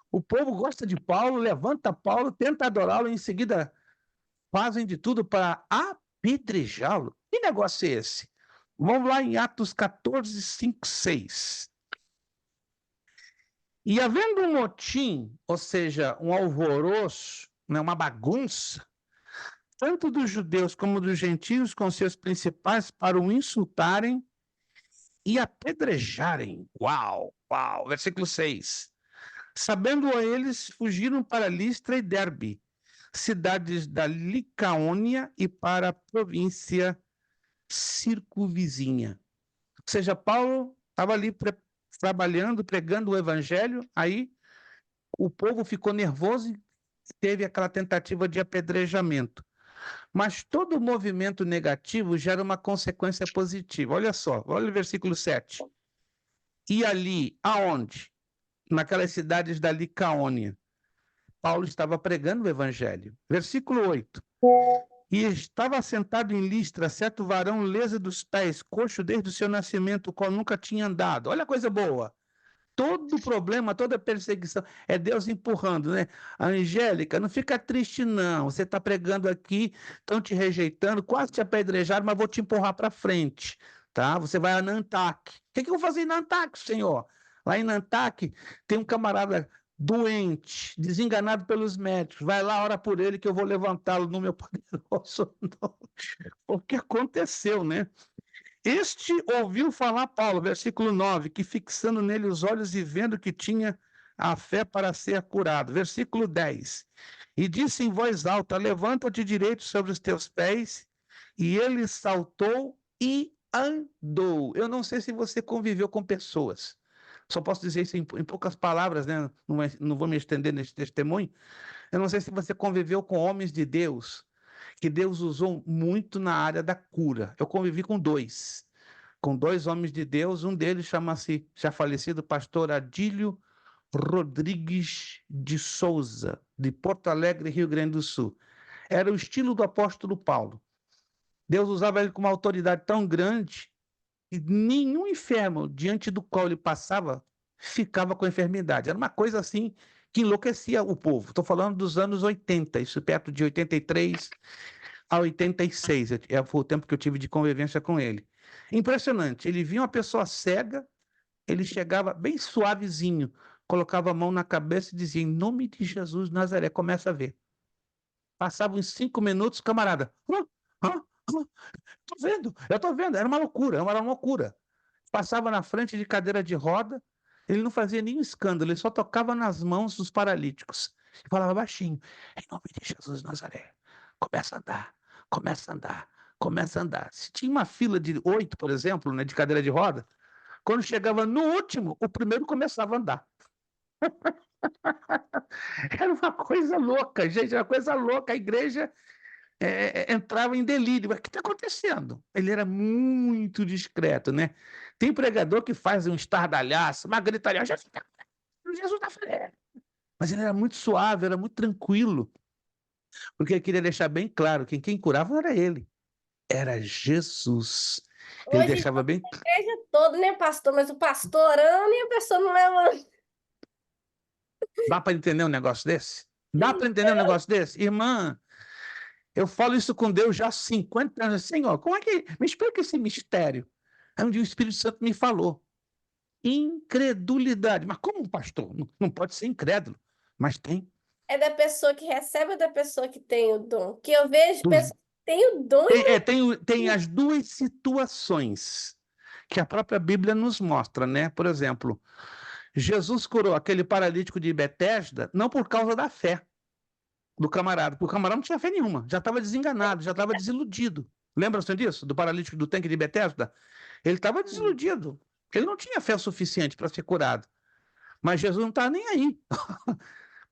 O povo gosta de Paulo, levanta Paulo, tenta adorá-lo, e em seguida fazem de tudo para apedrejá-lo. Que negócio é esse? Vamos lá em Atos 14, 5, 6. E havendo um motim, ou seja, um alvoroço, né, uma bagunça, tanto dos judeus como dos gentios, com seus principais, para o insultarem e apedrejarem. Uau, uau. Versículo 6. Sabendo eles, fugiram para Listra e Derbe, cidades da Licaônia, e para a província circunvizinha. Ou seja, Paulo estava ali trabalhando, pregando o evangelho, aí o povo ficou nervoso e teve aquela tentativa de apedrejamento. Mas todo movimento negativo gera uma consequência positiva. Olha só, olha o versículo 7. E ali, aonde? Naquelas cidades da Licaônia, Paulo estava pregando o evangelho. Versículo 8. E estava sentado em Listra certo varão leso dos pés, coxo desde o seu nascimento, o qual nunca tinha andado. Olha a coisa boa. Todo problema, toda perseguição é Deus empurrando, né? A Angélica, não fica triste, não. Você está pregando aqui, estão te rejeitando, quase te apedrejaram, mas vou te empurrar para frente, tá? Você vai a Nantac. O que eu vou fazer em Nantac, senhor? Lá em Nantac tem um camarada doente, desenganado pelos médicos. Vai lá, ora por ele, que eu vou levantá-lo no meu poderoso nome. O que aconteceu, né? Este ouviu falar Paulo, versículo 9, que fixando nele os olhos e vendo que tinha a fé para ser curado. Versículo 10. E disse em voz alta: levanta-te direito sobre os teus pés. E ele saltou e andou. Eu não sei se você conviveu com pessoas. Só posso dizer isso em poucas palavras, né? Não vou me estender nesse testemunho. Eu não sei se você conviveu com homens de Deus, que Deus usou muito na área da cura. Eu convivi com 2 homens de Deus. Um deles chama-se, já falecido, pastor Adílio Rodrigues de Souza, de Porto Alegre, Rio Grande do Sul. Era o estilo do apóstolo Paulo. Deus usava ele com uma autoridade tão grande que nenhum enfermo diante do qual ele passava ficava com enfermidade. Era uma coisa assim que enlouquecia o povo. Estou falando dos anos 80, isso perto de 83 a 86. Foi o tempo que eu tive de convivência com ele. Impressionante. Ele via uma pessoa cega, ele chegava bem suavezinho, colocava a mão na cabeça e dizia: em nome de Jesus, Nazaré, começa a ver. Passava uns 5 minutos, camarada. Tô vendo, eu tô vendo. Era uma loucura, era uma loucura. Passava na frente de cadeira de roda, ele não fazia nenhum escândalo, ele só tocava nas mãos dos paralíticos. E falava baixinho: em nome de Jesus, Nazaré, começa a andar, começa a andar, começa a andar. Se tinha uma fila de 8, por exemplo, né, de cadeira de roda, quando chegava no último, o primeiro começava a andar. Era uma coisa louca, gente, era uma coisa louca. A igreja entrava em delírio. Mas o que está acontecendo? Ele era muito discreto, né? Tem pregador que faz um estardalhaço, uma gritaria: Jesus está falando. Mas ele era muito suave, era muito tranquilo, porque ele queria deixar bem claro que quem curava não era ele, era Jesus. Ele Hoje deixava bem. a igreja toda, né, pastor? Mas o pastor orando e a pessoa não leva. Dá para entender um negócio desse? Dá para entender um negócio desse? Irmã, eu falo isso com Deus já há 50 anos. Senhor, como é que... Me explica esse mistério. Aí um dia o Espírito Santo me falou: incredulidade. Mas como, pastor? Não pode ser incrédulo. Mas tem. É da pessoa que recebe ou da pessoa que tem o dom? Que eu vejo Dos- pessoas que têm o dom e tem as duas situações que a própria Bíblia nos mostra, né? Por exemplo, Jesus curou aquele paralítico de Betesda não por causa da fé do camarada, porque o camarada não tinha fé nenhuma, já estava desenganado, já estava desiludido. Lembra-se disso? Do paralítico do tanque de Betesda? Ele estava desiludido. Ele não tinha fé suficiente para ser curado. Mas Jesus não estava nem aí,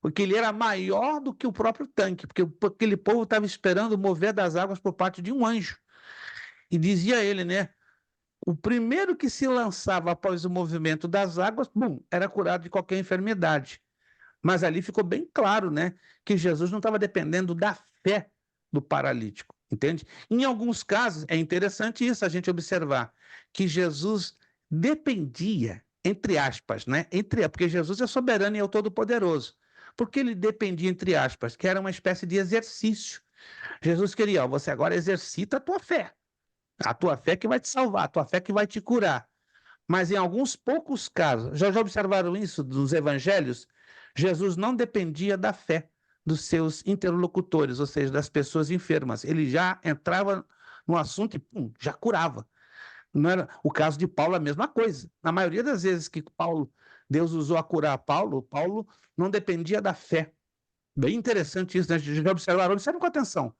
porque ele era maior do que o próprio tanque, porque aquele povo estava esperando o mover das águas por parte de um anjo. E dizia ele, né? O primeiro que se lançava após o movimento das águas, bum, era curado de qualquer enfermidade. Mas ali ficou bem claro, né, que Jesus não estava dependendo da fé do paralítico, entende? Em alguns casos, é interessante isso a gente observar, que Jesus dependia, entre aspas, né, porque Jesus é soberano e é o todo-poderoso, porque ele dependia, entre aspas, que era uma espécie de exercício. Jesus queria: ó, você agora exercita a tua fé que vai te salvar, a tua fé que vai te curar. Mas em alguns poucos casos, já observaram isso nos evangelhos? Jesus não dependia da fé dos seus interlocutores, ou seja, das pessoas enfermas. Ele já entrava no assunto e pum, já curava. Não era o caso de Paulo, a mesma coisa. Na maioria das vezes que Deus usou a curar Paulo, Paulo não dependia da fé. Bem interessante isso, né? Já observaram? Observem com atenção.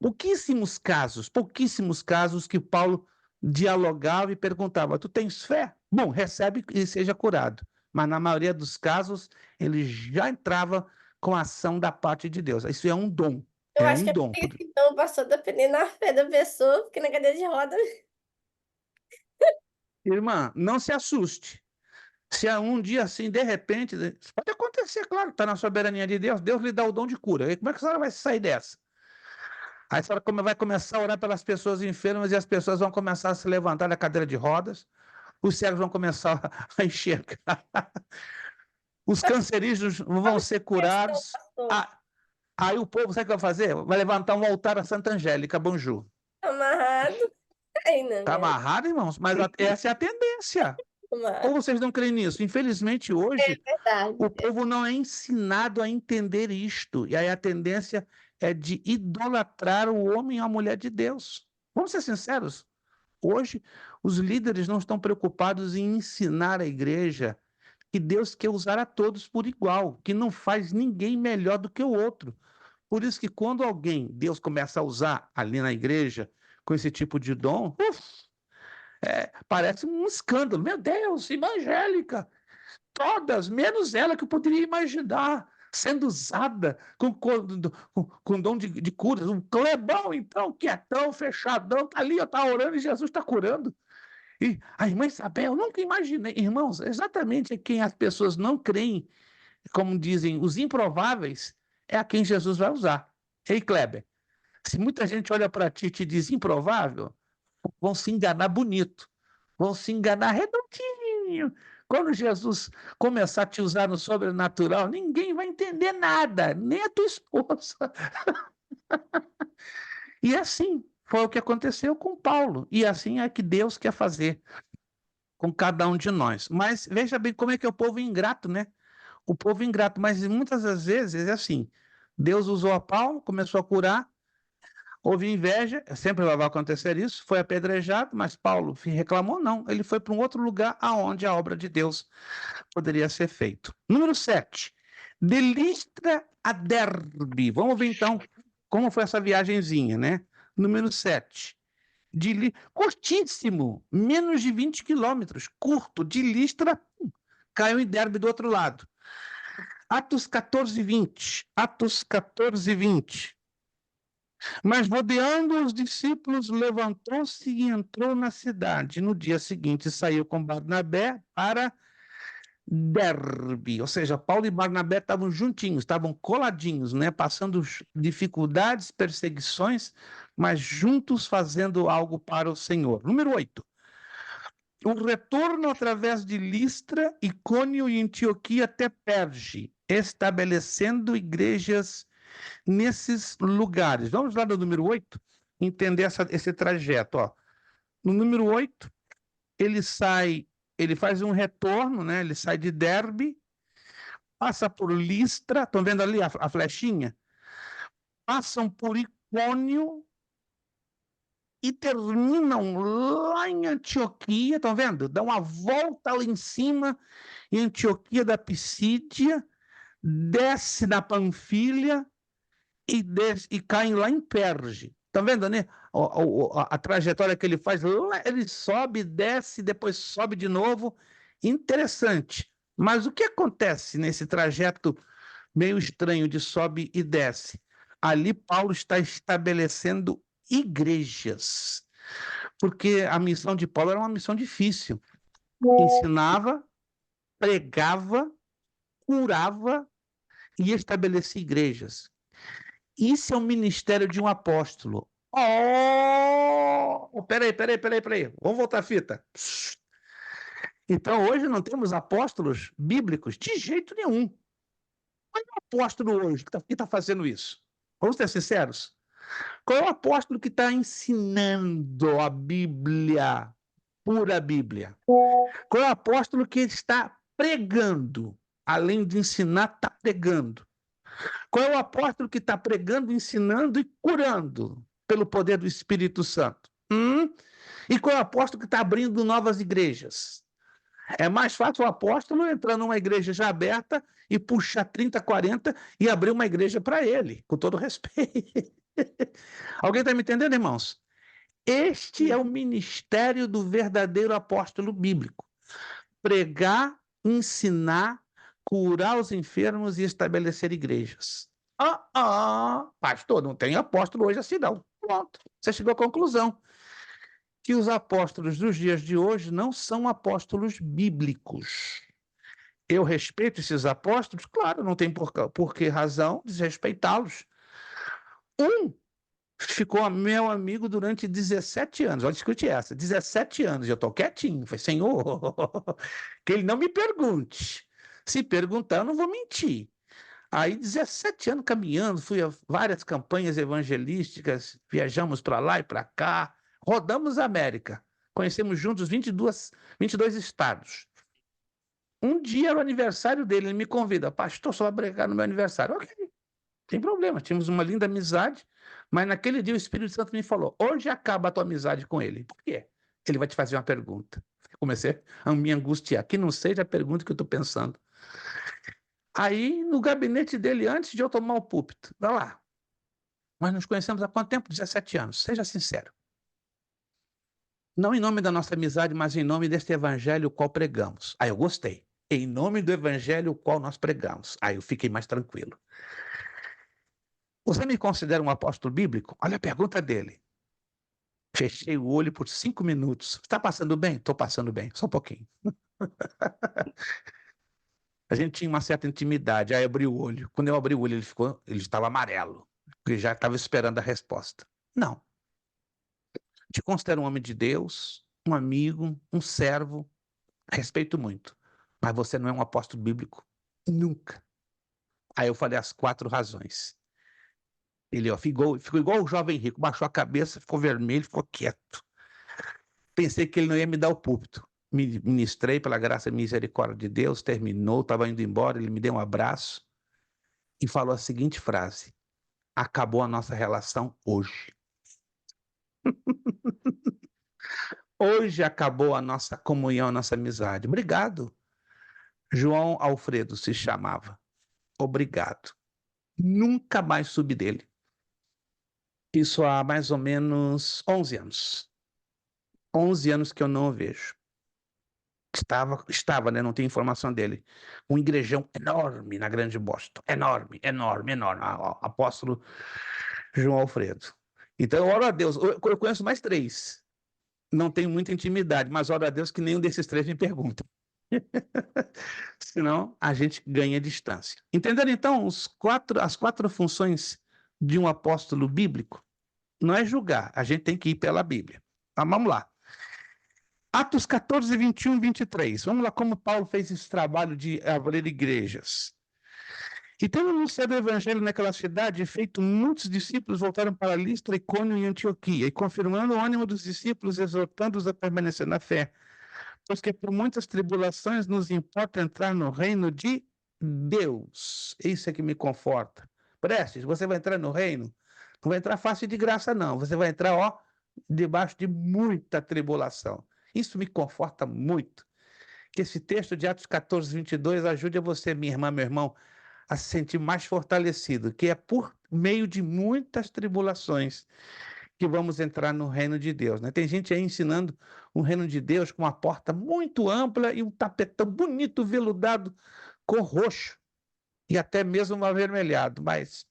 Pouquíssimos casos que Paulo dialogava e perguntava: tu tens fé? Bom, recebe e seja curado. Mas na maioria dos casos, ele já entrava com a ação da parte de Deus. Isso é um dom. eu É acho um que é por dom. isso que então o pastor dependendo da fé da pessoa, porque na cadeira de roda. Irmã, não se assuste. Se um dia assim, de repente, pode acontecer, claro, está na soberania de Deus, Deus lhe dá o dom de cura. E como é que a senhora vai sair dessa? Aí a senhora vai começar a orar pelas pessoas enfermas e as pessoas vão começar a se levantar da cadeira de rodas, os cegos vão começar a enxergar, os cancerígenos vão ser Questão, curados. pastor. Ah, aí o povo, sabe o que vai fazer? Vai levantar um altar a Santa Angélica, bonjour. Amarrado. Aí não, Tá minha amarrado, irmãos? Mas essa é a tendência. Ou amarrado. vocês não creem nisso? Infelizmente, hoje, Verdade. o povo não é ensinado a entender isto. E aí a tendência é de idolatrar o homem e a mulher de Deus. Vamos ser sinceros? Hoje, os líderes não estão preocupados em ensinar a igreja que Deus quer usar a todos por igual, que não faz ninguém melhor do que o outro. Por isso que quando Deus começa a usar ali na igreja com esse tipo de dom, parece um escândalo. Meu Deus, evangélica, todas, menos ela que eu poderia imaginar, sendo usada com dom de curas. Um Clebão, então, quietão, fechadão, tá ali, tá orando e Jesus está curando. E a irmã Isabel, eu nunca imaginei. Irmãos, exatamente quem as pessoas não creem, como dizem, os improváveis, é a quem Jesus vai usar. Ei, Kleber, Se muita gente olha para ti e te diz improvável, vão se enganar bonito, vão se enganar redondinho. Quando Jesus começar a te usar no sobrenatural, ninguém vai entender nada, nem a tua esposa. E assim foi o que aconteceu com Paulo, e assim é que Deus quer fazer com cada um de nós. Mas veja bem como é que é o povo ingrato, né? O povo ingrato, mas muitas das vezes é assim. Deus usou a Paulo, começou a curar, houve inveja, sempre vai acontecer isso, foi apedrejado, mas Paulo reclamou, não. Ele foi para um outro lugar aonde a obra de Deus poderia ser feita. Número 7. De Listra a Derbe. Vamos ver então como foi essa viagenzinha, né? Número 7. Curtíssimo, menos de 20 quilômetros, curto, de Listra, caiu em Derbe do outro lado. Atos 14, 20. Atos 14, 20. Mas rodeando os discípulos, levantou-se e entrou na cidade. No dia seguinte, saiu com Barnabé para Derbe. Ou seja, Paulo e Barnabé estavam juntinhos, estavam coladinhos, né? Passando dificuldades, perseguições, mas juntos fazendo algo para o Senhor. Número 8. O retorno através de Listra, Icônio e Antioquia até Perge, estabelecendo igrejas nesses lugares. Vamos lá no número 8, entender esse trajeto. Ó. No número 8, ele faz um retorno, né? Ele sai de Derbe, passa por Listra, estão vendo ali a flechinha? Passam por Icônio e terminam lá em Antioquia, estão vendo? Dão uma volta lá em cima, em Antioquia da Pisídia, desce na Panfilha e caem lá em Perge. Estão vendo, né? A trajetória que ele faz, ele sobe, desce, depois sobe de novo. Interessante. Mas o que acontece nesse trajeto meio estranho de sobe e desce? Ali Paulo está estabelecendo igrejas, porque a missão de Paulo era uma missão difícil. Ensinava, pregava, curava e estabelecia igrejas. Isso é o ministério de um apóstolo. Oh! Peraí. Vamos voltar a fita. Então, hoje não temos apóstolos bíblicos de jeito nenhum. Qual é o apóstolo hoje que está fazendo isso? Vamos ser sinceros. Qual é o apóstolo que está ensinando a Bíblia, pura Bíblia? Qual é o apóstolo que está pregando? Além de ensinar, está pregando. Qual é o apóstolo que está pregando, ensinando e curando pelo poder do Espírito Santo? E qual é o apóstolo que está abrindo novas igrejas? É mais fácil o apóstolo entrar numa igreja já aberta e puxar 30, 40 e abrir uma igreja para ele, com todo respeito. Alguém está me entendendo, irmãos? Este é o ministério do verdadeiro apóstolo bíblico. Pregar, ensinar, curar os enfermos e estabelecer igrejas. Pastor, não tem apóstolo hoje assim não. Pronto, você chegou à conclusão que os apóstolos dos dias de hoje não são apóstolos bíblicos. Eu respeito esses apóstolos? Claro, não tem por que razão desrespeitá-los. Ficou meu amigo durante 17 anos. Olha, escute essa, 17 anos. Eu estou quietinho. Falei, Senhor, que ele não me pergunte. Se perguntar, eu não vou mentir. Aí, 17 anos caminhando, fui a várias campanhas evangelísticas, viajamos para lá e para cá, rodamos a América, conhecemos juntos 22 estados. Um dia era o aniversário dele, ele me convida, pastor, só vai pregar no meu aniversário. Ok, tem problema, tínhamos uma linda amizade, mas naquele dia o Espírito Santo me falou, hoje acaba a tua amizade com ele. Por quê? Ele vai te fazer uma pergunta. Comecei a me angustiar, que não seja a pergunta que eu estou pensando. Aí, no gabinete dele, antes de eu tomar o púlpito, vai lá. Nós nos conhecemos há quanto tempo? 17 anos. Seja sincero. Não em nome da nossa amizade, mas em nome deste evangelho o qual pregamos. Aí eu gostei. Em nome do evangelho o qual nós pregamos. Aí eu fiquei mais tranquilo. Você me considera um apóstolo bíblico? Olha a pergunta dele. Fechei o olho por 5 minutos. Está passando bem? Estou passando bem. Só um pouquinho. A gente tinha uma certa intimidade. Aí eu abri o olho. Quando eu abri o olho, ele estava amarelo. porque já estava esperando a resposta. Não. Te considero um homem de Deus, um amigo, um servo, respeito muito, mas você não é um apóstolo bíblico. Nunca. Aí eu falei as 4 razões. Ele ficou igual o jovem rico, baixou a cabeça, ficou vermelho, ficou quieto. Pensei que ele não ia me dar o púlpito. Ministrei pela graça e misericórdia de Deus, terminou, estava indo embora, ele me deu um abraço e falou a seguinte frase: acabou a nossa relação hoje. Hoje acabou a nossa comunhão, a nossa amizade. Obrigado. João Alfredo se chamava. Obrigado. Nunca mais subi dele. Isso há mais ou menos 11 anos. 11 anos que eu não o vejo. Estava, né? Não tem informação dele. Um igrejão enorme na Grande Boston. Enorme. Apóstolo João Alfredo. Então, eu oro a Deus. Eu conheço mais 3. Não tenho muita intimidade, mas oro a Deus que nenhum desses 3 me pergunta. Senão, a gente ganha distância. Entenderam, então, as 4 funções de um apóstolo bíblico? Não é julgar, a gente tem que ir pela Bíblia. Então, vamos lá. Atos 14, 21 e 23. Vamos lá como Paulo fez esse trabalho de abrir igrejas. E tendo anunciado o evangelho naquela cidade, feito muitos discípulos voltaram para Listra, Icônio e Antioquia, e confirmando o ânimo dos discípulos, exortando-os a permanecer na fé, pois que por muitas tribulações nos importa entrar no reino de Deus. Isso é que me conforta. Prestes, você vai entrar no reino? Não vai entrar fácil de graça, não. Você vai entrar, ó, debaixo de muita tribulação. Isso me conforta muito. Que esse texto de Atos 14, 22 ajude a você, minha irmã, meu irmão, a se sentir mais fortalecido, que é por meio de muitas tribulações que vamos entrar no reino de Deus, né? Tem gente aí ensinando o reino de Deus com uma porta muito ampla e um tapetão bonito, veludado, cor roxo, e até mesmo avermelhado, mas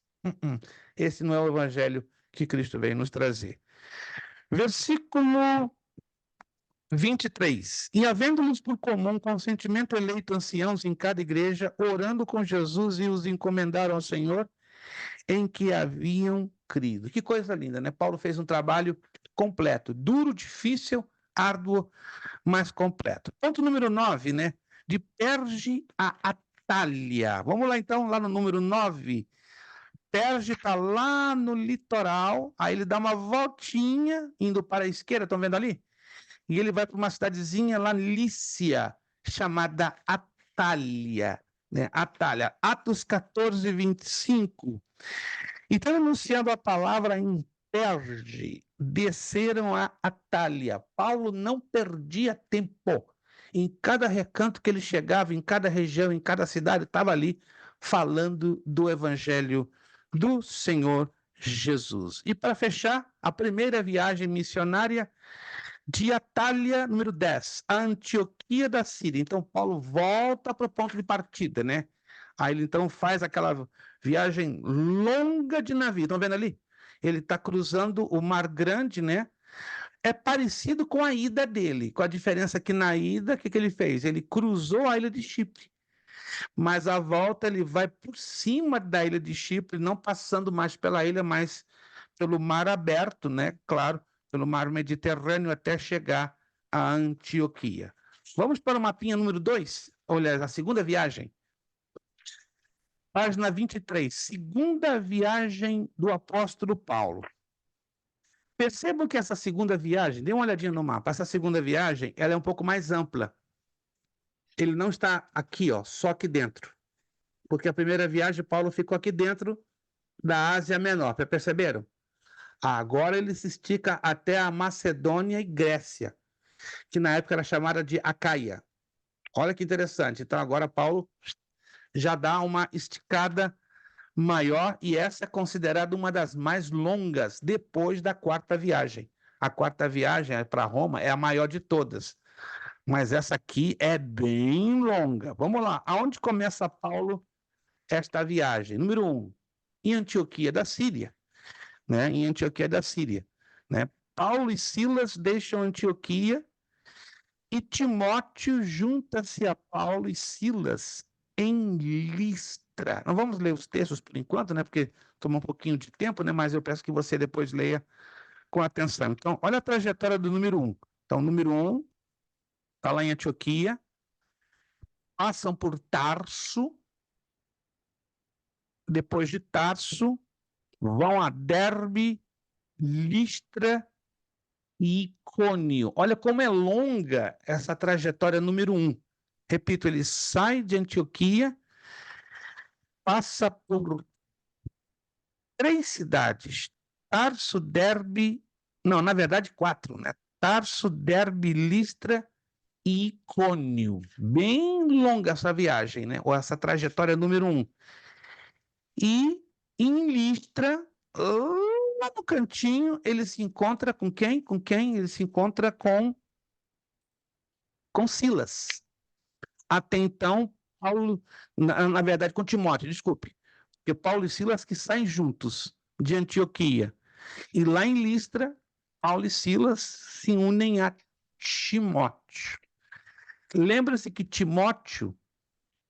esse não é o evangelho que Cristo veio nos trazer. Versículo 23. E havendo-lhes por comum consentimento eleito anciãos em cada igreja, orando com Jesus e os encomendaram ao Senhor, em que haviam crido. Que coisa linda, né? Paulo fez um trabalho completo, duro, difícil, árduo, mas completo. Ponto número 9, né? De Perge a Atália. Vamos lá então, lá no número 9. Perge está lá no litoral, aí ele dá uma voltinha, indo para a esquerda, estão vendo ali? E ele vai para uma cidadezinha lá, Lícia, chamada Atália. Né? Atália, Atos 14, 25. Então, anunciando a palavra em Perge, desceram a Atália. Paulo não perdia tempo. Em cada recanto que ele chegava, em cada região, em cada cidade, estava ali falando do evangelho do Senhor Jesus. E para fechar, a primeira viagem missionária de Atália, número 10, a Antioquia da Síria. Então, Paulo volta para o ponto de partida, né? Aí ele então faz aquela viagem longa de navio. Estão vendo ali? Ele está cruzando o Mar Grande, né? É parecido com a ida dele, com a diferença que na ida, o que ele fez? Ele cruzou a ilha de Chipre. Mas a volta ele vai por cima da ilha de Chipre, não passando mais pela ilha, mas pelo mar aberto, né? Claro, pelo mar Mediterrâneo até chegar a Antioquia. Vamos para o mapinha número 2, olha, a segunda viagem. Página 23, segunda viagem do apóstolo Paulo. Percebam que essa segunda viagem, dê uma olhadinha no mapa, essa segunda viagem, ela é um pouco mais ampla. Ele não está aqui, ó, só aqui dentro. Porque a primeira viagem, Paulo ficou aqui dentro da Ásia Menor, perceberam? Agora ele se estica até a Macedônia e Grécia, que na época era chamada de Acaia. Olha que interessante. Então agora Paulo já dá uma esticada maior e essa é considerada uma das mais longas depois da quarta viagem. A quarta viagem para Roma é a maior de todas, mas essa aqui é bem longa. Vamos lá. Aonde começa Paulo esta viagem? Número 1, em Antioquia da Síria. Né, em Antioquia da Síria. Né? Paulo e Silas deixam Antioquia e Timóteo junta-se a Paulo e Silas em Listra. Listra. Não vamos ler os textos por enquanto, né? Porque toma um pouquinho de tempo, né? Mas eu peço que você depois leia com atenção. Então, olha a trajetória do número 1. Então, o número 1 está lá em Antioquia, passam por Tarso, depois de Tarso, vão a Derbe, Listra e Icônio. Olha como é longa essa trajetória número 1. Repito, ele sai de Antioquia, passa por 3 cidades, Tarso, Derbe, não, na verdade 4, né? Tarso, Derbe, Listra e Icônio. Bem longa essa viagem, né? Ou essa trajetória número 1. E em Listra, lá no cantinho, ele se encontra com quem? Com quem? Ele se encontra com Silas. Até então, Paulo, na verdade, com Timóteo, desculpe. Porque Paulo e Silas que saem juntos de Antioquia. E lá em Listra, Paulo e Silas se unem a Timóteo. Lembra-se que Timóteo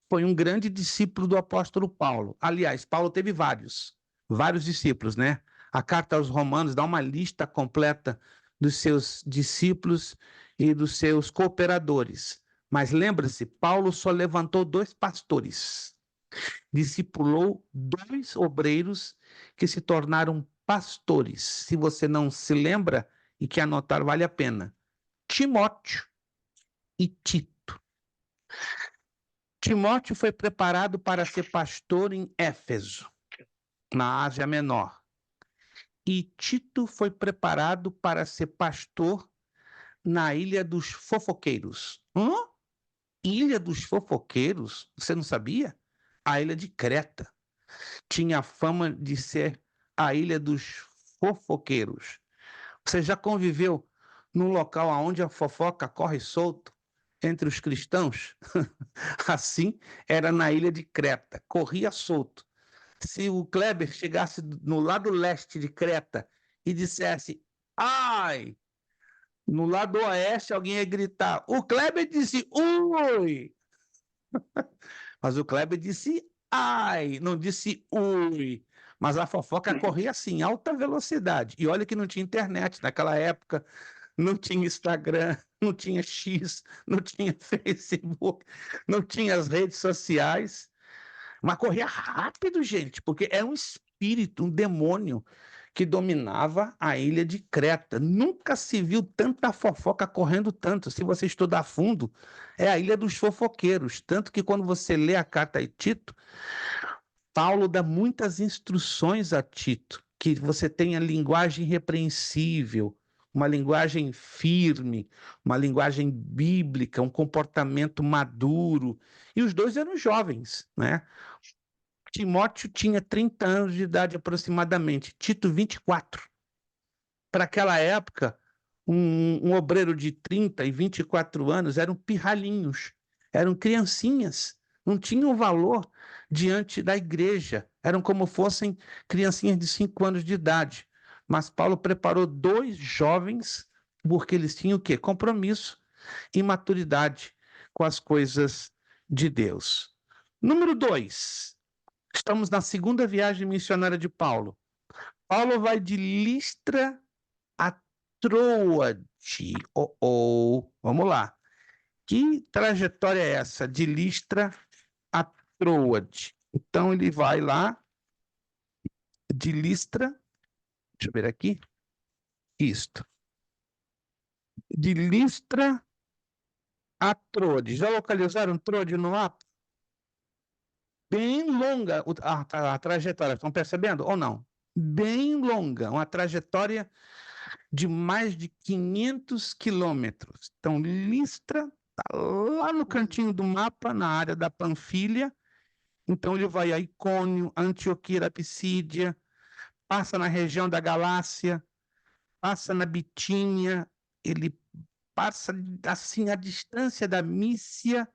foi um grande discípulo do apóstolo Paulo. Aliás, Paulo teve vários discípulos, né? A carta aos Romanos dá uma lista completa dos seus discípulos e dos seus cooperadores. Mas lembra-se, Paulo só levantou 2 pastores, discipulou 2 obreiros que se tornaram pastores. Se você não se lembra e quer anotar, vale a pena. Timóteo e Tito. Timóteo foi preparado para ser pastor em Éfeso, na Ásia Menor. E Tito foi preparado para ser pastor na Ilha dos Fofoqueiros. Ilha dos Fofoqueiros? Você não sabia? A ilha de Creta tinha a fama de ser a Ilha dos Fofoqueiros. Você já conviveu num local onde a fofoca corre solto entre os cristãos? Assim era na ilha de Creta, corria solto. Se o Kleber chegasse no lado leste de Creta e dissesse ai, no lado oeste alguém ia gritar. O Kleber disse ui, mas o Kleber disse ai, não disse ui. Mas a fofoca corria assim, alta velocidade. E olha que não tinha internet naquela época, não tinha Instagram, não tinha X, não tinha Facebook, não tinha as redes sociais. Mas corria rápido, gente, porque é um espírito, um demônio que dominava a ilha de Creta. Nunca se viu tanta fofoca correndo tanto. Se você estudar a fundo, é a ilha dos fofoqueiros. Tanto que quando você lê a carta a Tito, Paulo dá muitas instruções a Tito, que você tenha linguagem repreensível, uma linguagem firme, uma linguagem bíblica, um comportamento maduro. E os 2 eram jovens, né? Timóteo tinha 30 anos de idade aproximadamente, Tito 24. Para aquela época, um obreiro de 30 e 24 anos eram pirralhinhos, eram criancinhas, não tinham valor diante da igreja, eram como fossem criancinhas de 5 anos de idade. Mas Paulo preparou 2 jovens porque eles tinham o quê? Compromisso e maturidade com as coisas de Deus. Número 2. Estamos na segunda viagem missionária de Paulo. Paulo vai de Listra a Troade. Vamos lá. Que trajetória é essa? De Listra a Troade. Então ele vai lá de Listra. Deixa eu ver aqui. Isto. De Listra a Troade. Já localizaram Troade no mapa? Bem longa a trajetória. Estão percebendo ou não? Bem longa. Uma trajetória de mais de 500 quilômetros. Então, Listra está lá no cantinho do mapa, na área da Panfilha. Então, ele vai a Icônio, Antioquia da Pisídia, passa na região da Galácia, passa na Bitínia, ele passa assim a distância da Mícia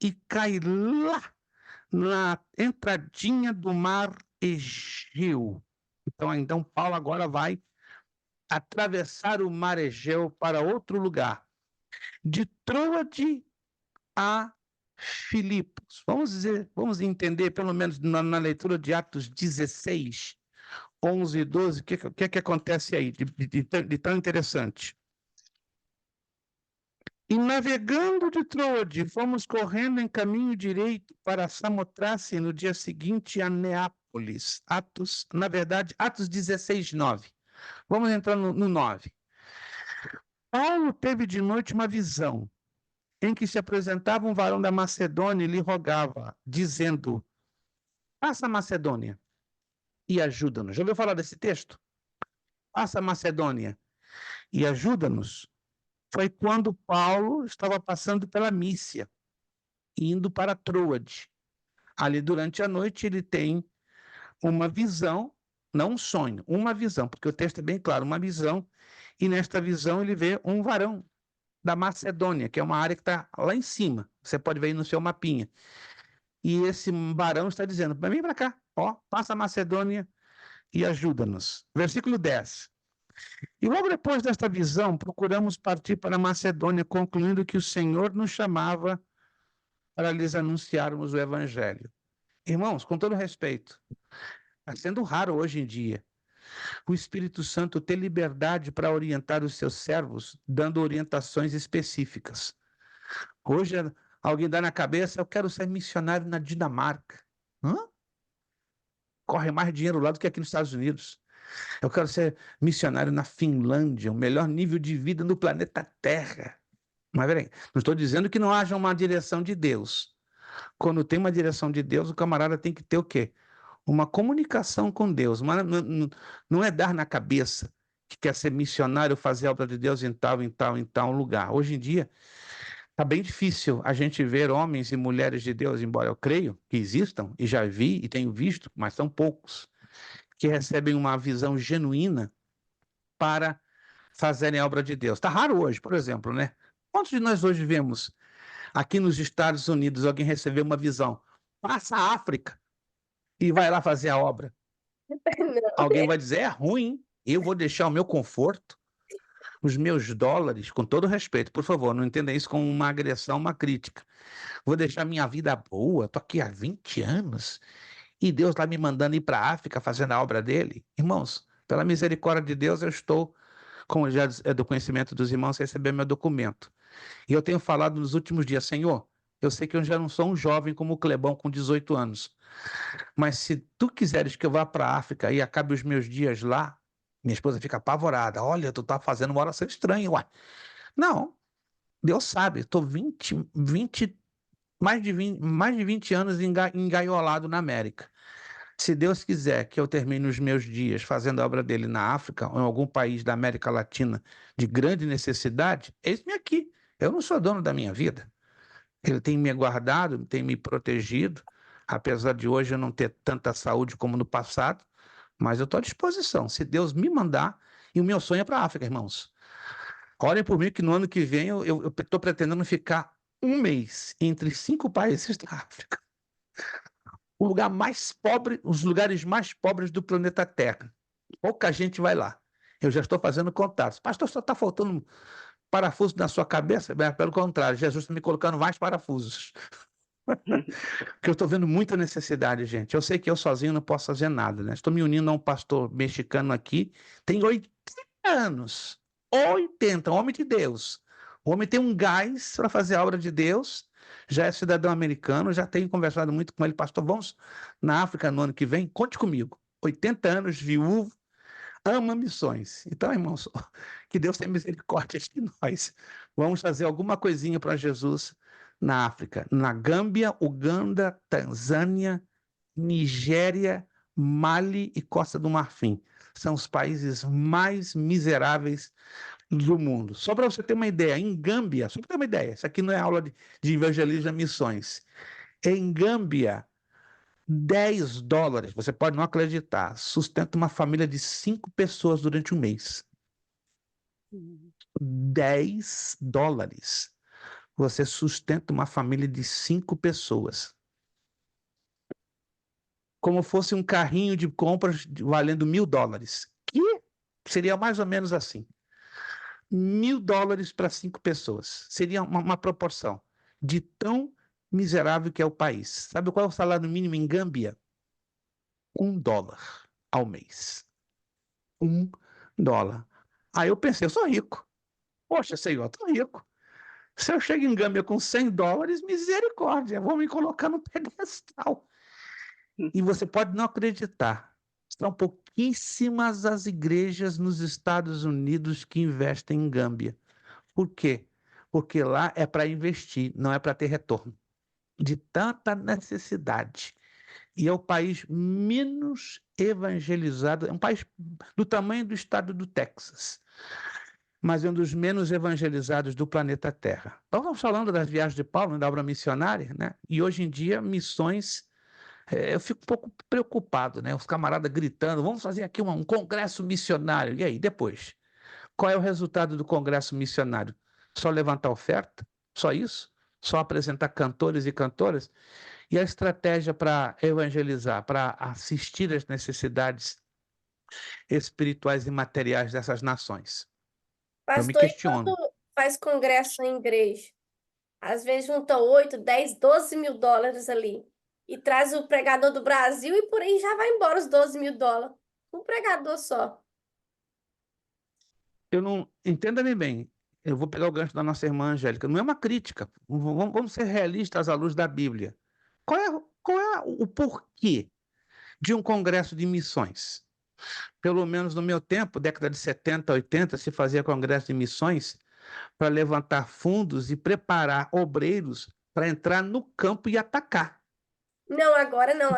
e cai lá na entradinha do mar Egeu. Então Paulo agora vai atravessar o mar Egeu para outro lugar. De Troade a Filipos. Vamos entender, pelo menos na leitura de Atos 16, 11 e 12, o que acontece aí de tão interessante. E navegando de Troade, fomos correndo em caminho direito para Samotrace, e no dia seguinte a Neápolis. Atos 16, 9. Vamos entrar no 9. Paulo teve de noite uma visão, em que se apresentava um varão da Macedônia e lhe rogava, dizendo: passa a Macedônia e ajuda-nos. Já ouviu falar desse texto? Passa a Macedônia e ajuda-nos. Foi quando Paulo estava passando pela Mícia, indo para Troade. Ali durante a noite ele tem uma visão, não um sonho, uma visão, porque o texto é bem claro, uma visão, e nesta visão ele vê um varão da Macedônia, que é uma área que está lá em cima, você pode ver aí no seu mapinha. E esse varão está dizendo: vem para cá, ó, passa a Macedônia e ajuda-nos. Versículo 10. E logo depois desta visão, procuramos partir para a Macedônia, concluindo que o Senhor nos chamava para lhes anunciarmos o Evangelho. Irmãos, com todo respeito, está sendo raro hoje em dia o Espírito Santo ter liberdade para orientar os seus servos, dando orientações específicas. Hoje, alguém dá na cabeça: eu quero ser missionário na Dinamarca. Hã? Corre mais dinheiro lá do que aqui nos Estados Unidos. Eu quero ser missionário na Finlândia, o melhor nível de vida no planeta Terra. Mas peraí, não estou dizendo que não haja uma direção de Deus. Quando tem uma direção de Deus, o camarada tem que ter o quê? Uma comunicação com Deus. Mas não é dar na cabeça que quer ser missionário, fazer a obra de Deus em tal lugar. Hoje em dia, está bem difícil a gente ver homens e mulheres de Deus, embora eu creio que existam, e já vi e tenho visto, mas são poucos, que recebem uma visão genuína para fazerem a obra de Deus. Está raro hoje, por exemplo, né? Quantos de nós hoje vemos aqui nos Estados Unidos alguém receber uma visão? Passa a África e vai lá fazer a obra. Não, Alguém vai dizer: é ruim, eu vou deixar o meu conforto, os meus dólares, com todo respeito, por favor, não entenda isso como uma agressão, uma crítica. Vou deixar minha vida boa, estou aqui há 20 anos e Deus está me mandando ir para a África fazendo a obra dele. Irmãos, pela misericórdia de Deus, eu estou, como já é do conhecimento dos irmãos, receber meu documento. E eu tenho falado nos últimos dias: Senhor, eu sei que eu já não sou um jovem como o Clebão com 18 anos, mas se tu quiseres que eu vá para a África e acabe os meus dias lá, minha esposa fica apavorada. Olha, tu tá fazendo uma oração estranha, uai. Não, Deus sabe, estou mais de 20 anos engaiolado na América. Se Deus quiser que eu termine os meus dias fazendo a obra dele na África ou em algum país da América Latina de grande necessidade, eis-me aqui. Eu não sou dono da minha vida. Ele tem me guardado, tem me protegido, apesar de hoje eu não ter tanta saúde como no passado, mas eu estou à disposição. Se Deus me mandar, e o meu sonho é para a África, irmãos. Orem por mim que no ano que vem eu estou pretendendo ficar um mês entre 5 países da África. O lugar mais pobre, os lugares mais pobres do planeta Terra. Pouca gente vai lá. Eu já estou fazendo contatos. Pastor, só está faltando parafuso na sua cabeça? Pelo contrário, Jesus está me colocando mais parafusos. Porque eu estou vendo muita necessidade, gente. Eu sei que eu sozinho não posso fazer nada, né? Estou me unindo a um pastor mexicano aqui, tem 80 anos. 80, homem de Deus. O homem tem um gás para fazer a obra de Deus, já é cidadão americano, já tenho conversado muito com ele. Pastor, vamos na África no ano que vem? Conte comigo. 80 anos, viúvo, ama missões. Então, irmãos, que Deus tenha misericórdia de nós. Vamos fazer alguma coisinha para Jesus na África, na Gâmbia, Uganda, Tanzânia, Nigéria, Mali e Costa do Marfim. São os países mais miseráveis do mundo. Só para você ter uma ideia, em Gâmbia, só para ter uma ideia, isso aqui não é aula de evangelismo e missões. Em Gâmbia, $10, você pode não acreditar, sustenta uma família de 5 pessoas durante um mês. $10. Você sustenta uma família de 5 pessoas. Como fosse um carrinho de compras valendo $1.000. Que seria mais ou menos assim. $1.000 para 5 pessoas. Seria uma proporção de tão miserável que é o país. Sabe qual é o salário mínimo em Gâmbia? $1 ao mês. $1. Aí eu pensei, eu sou rico. Poxa, senhor, eu tô rico. Se eu chego em Gâmbia com $100, misericórdia, vão me colocar no pedestal. E você pode não acreditar, são pouquíssimas as igrejas nos Estados Unidos que investem em Gâmbia. Por quê? Porque lá é para investir, não é para ter retorno. De tanta necessidade. E é o país menos evangelizado, é um país do tamanho do estado do Texas, mas é um dos menos evangelizados do planeta Terra. Então, estamos falando das viagens de Paulo, da obra missionária, né? E hoje em dia, missões, eu fico um pouco preocupado, né? Os camaradas gritando, vamos fazer aqui um congresso missionário. E aí, depois? Qual é o resultado do congresso missionário? Só levantar oferta? Só isso? Só apresentar cantores e cantoras? E a estratégia para evangelizar, para assistir às necessidades espirituais e materiais dessas nações? Eu me Pastor, e questiono. quando faz congresso em igreja? Às vezes junta 8, 10, 12 mil dólares ali. E traz o pregador do Brasil e por aí já vai embora os 12 mil dólares. Um pregador só. Eu não. Entenda-me bem. Eu vou pegar o gancho da nossa irmã Angélica. Não é uma crítica. Vamos ser realistas à luz da Bíblia. Qual é o porquê de um congresso de missões? Pelo menos no meu tempo, década de 70, 80, se fazia congresso de missões para levantar fundos e preparar obreiros para entrar no campo e atacar. Não, agora não.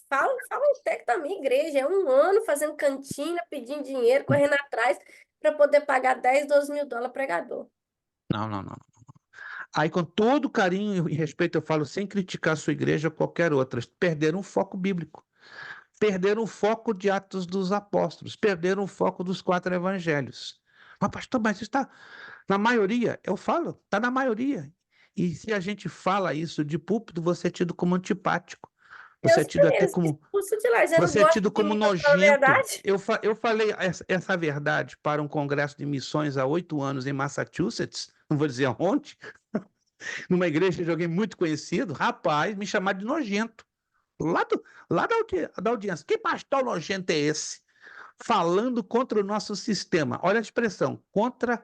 Fala até que da minha igreja. É um ano fazendo cantina, pedindo dinheiro, correndo atrás para poder pagar 10, 12 mil dólares pregador. Não, não, não. Aí, com todo carinho e respeito, eu falo sem criticar a sua igreja ou qualquer outra, perderam o foco bíblico. Perderam o foco de Atos dos Apóstolos, perderam o foco dos 4 evangelhos. Mas, pastor, mas isso está na maioria, eu falo, está na maioria. E se a gente fala isso de púlpito, você é tido como antipático, você Eu é tido sei, até eles me como, expulsam de lá. Já não você é gosto tido de como mim, pra falar a nojento. verdade. Eu falei essa verdade para um congresso de missões há 8 anos em Massachusetts, não vou dizer onde, numa igreja de alguém muito conhecido, rapaz, me chamaram de nojento. Lá, da audiência. Que pastor nojento é esse? Falando contra o nosso sistema. Olha a expressão, contra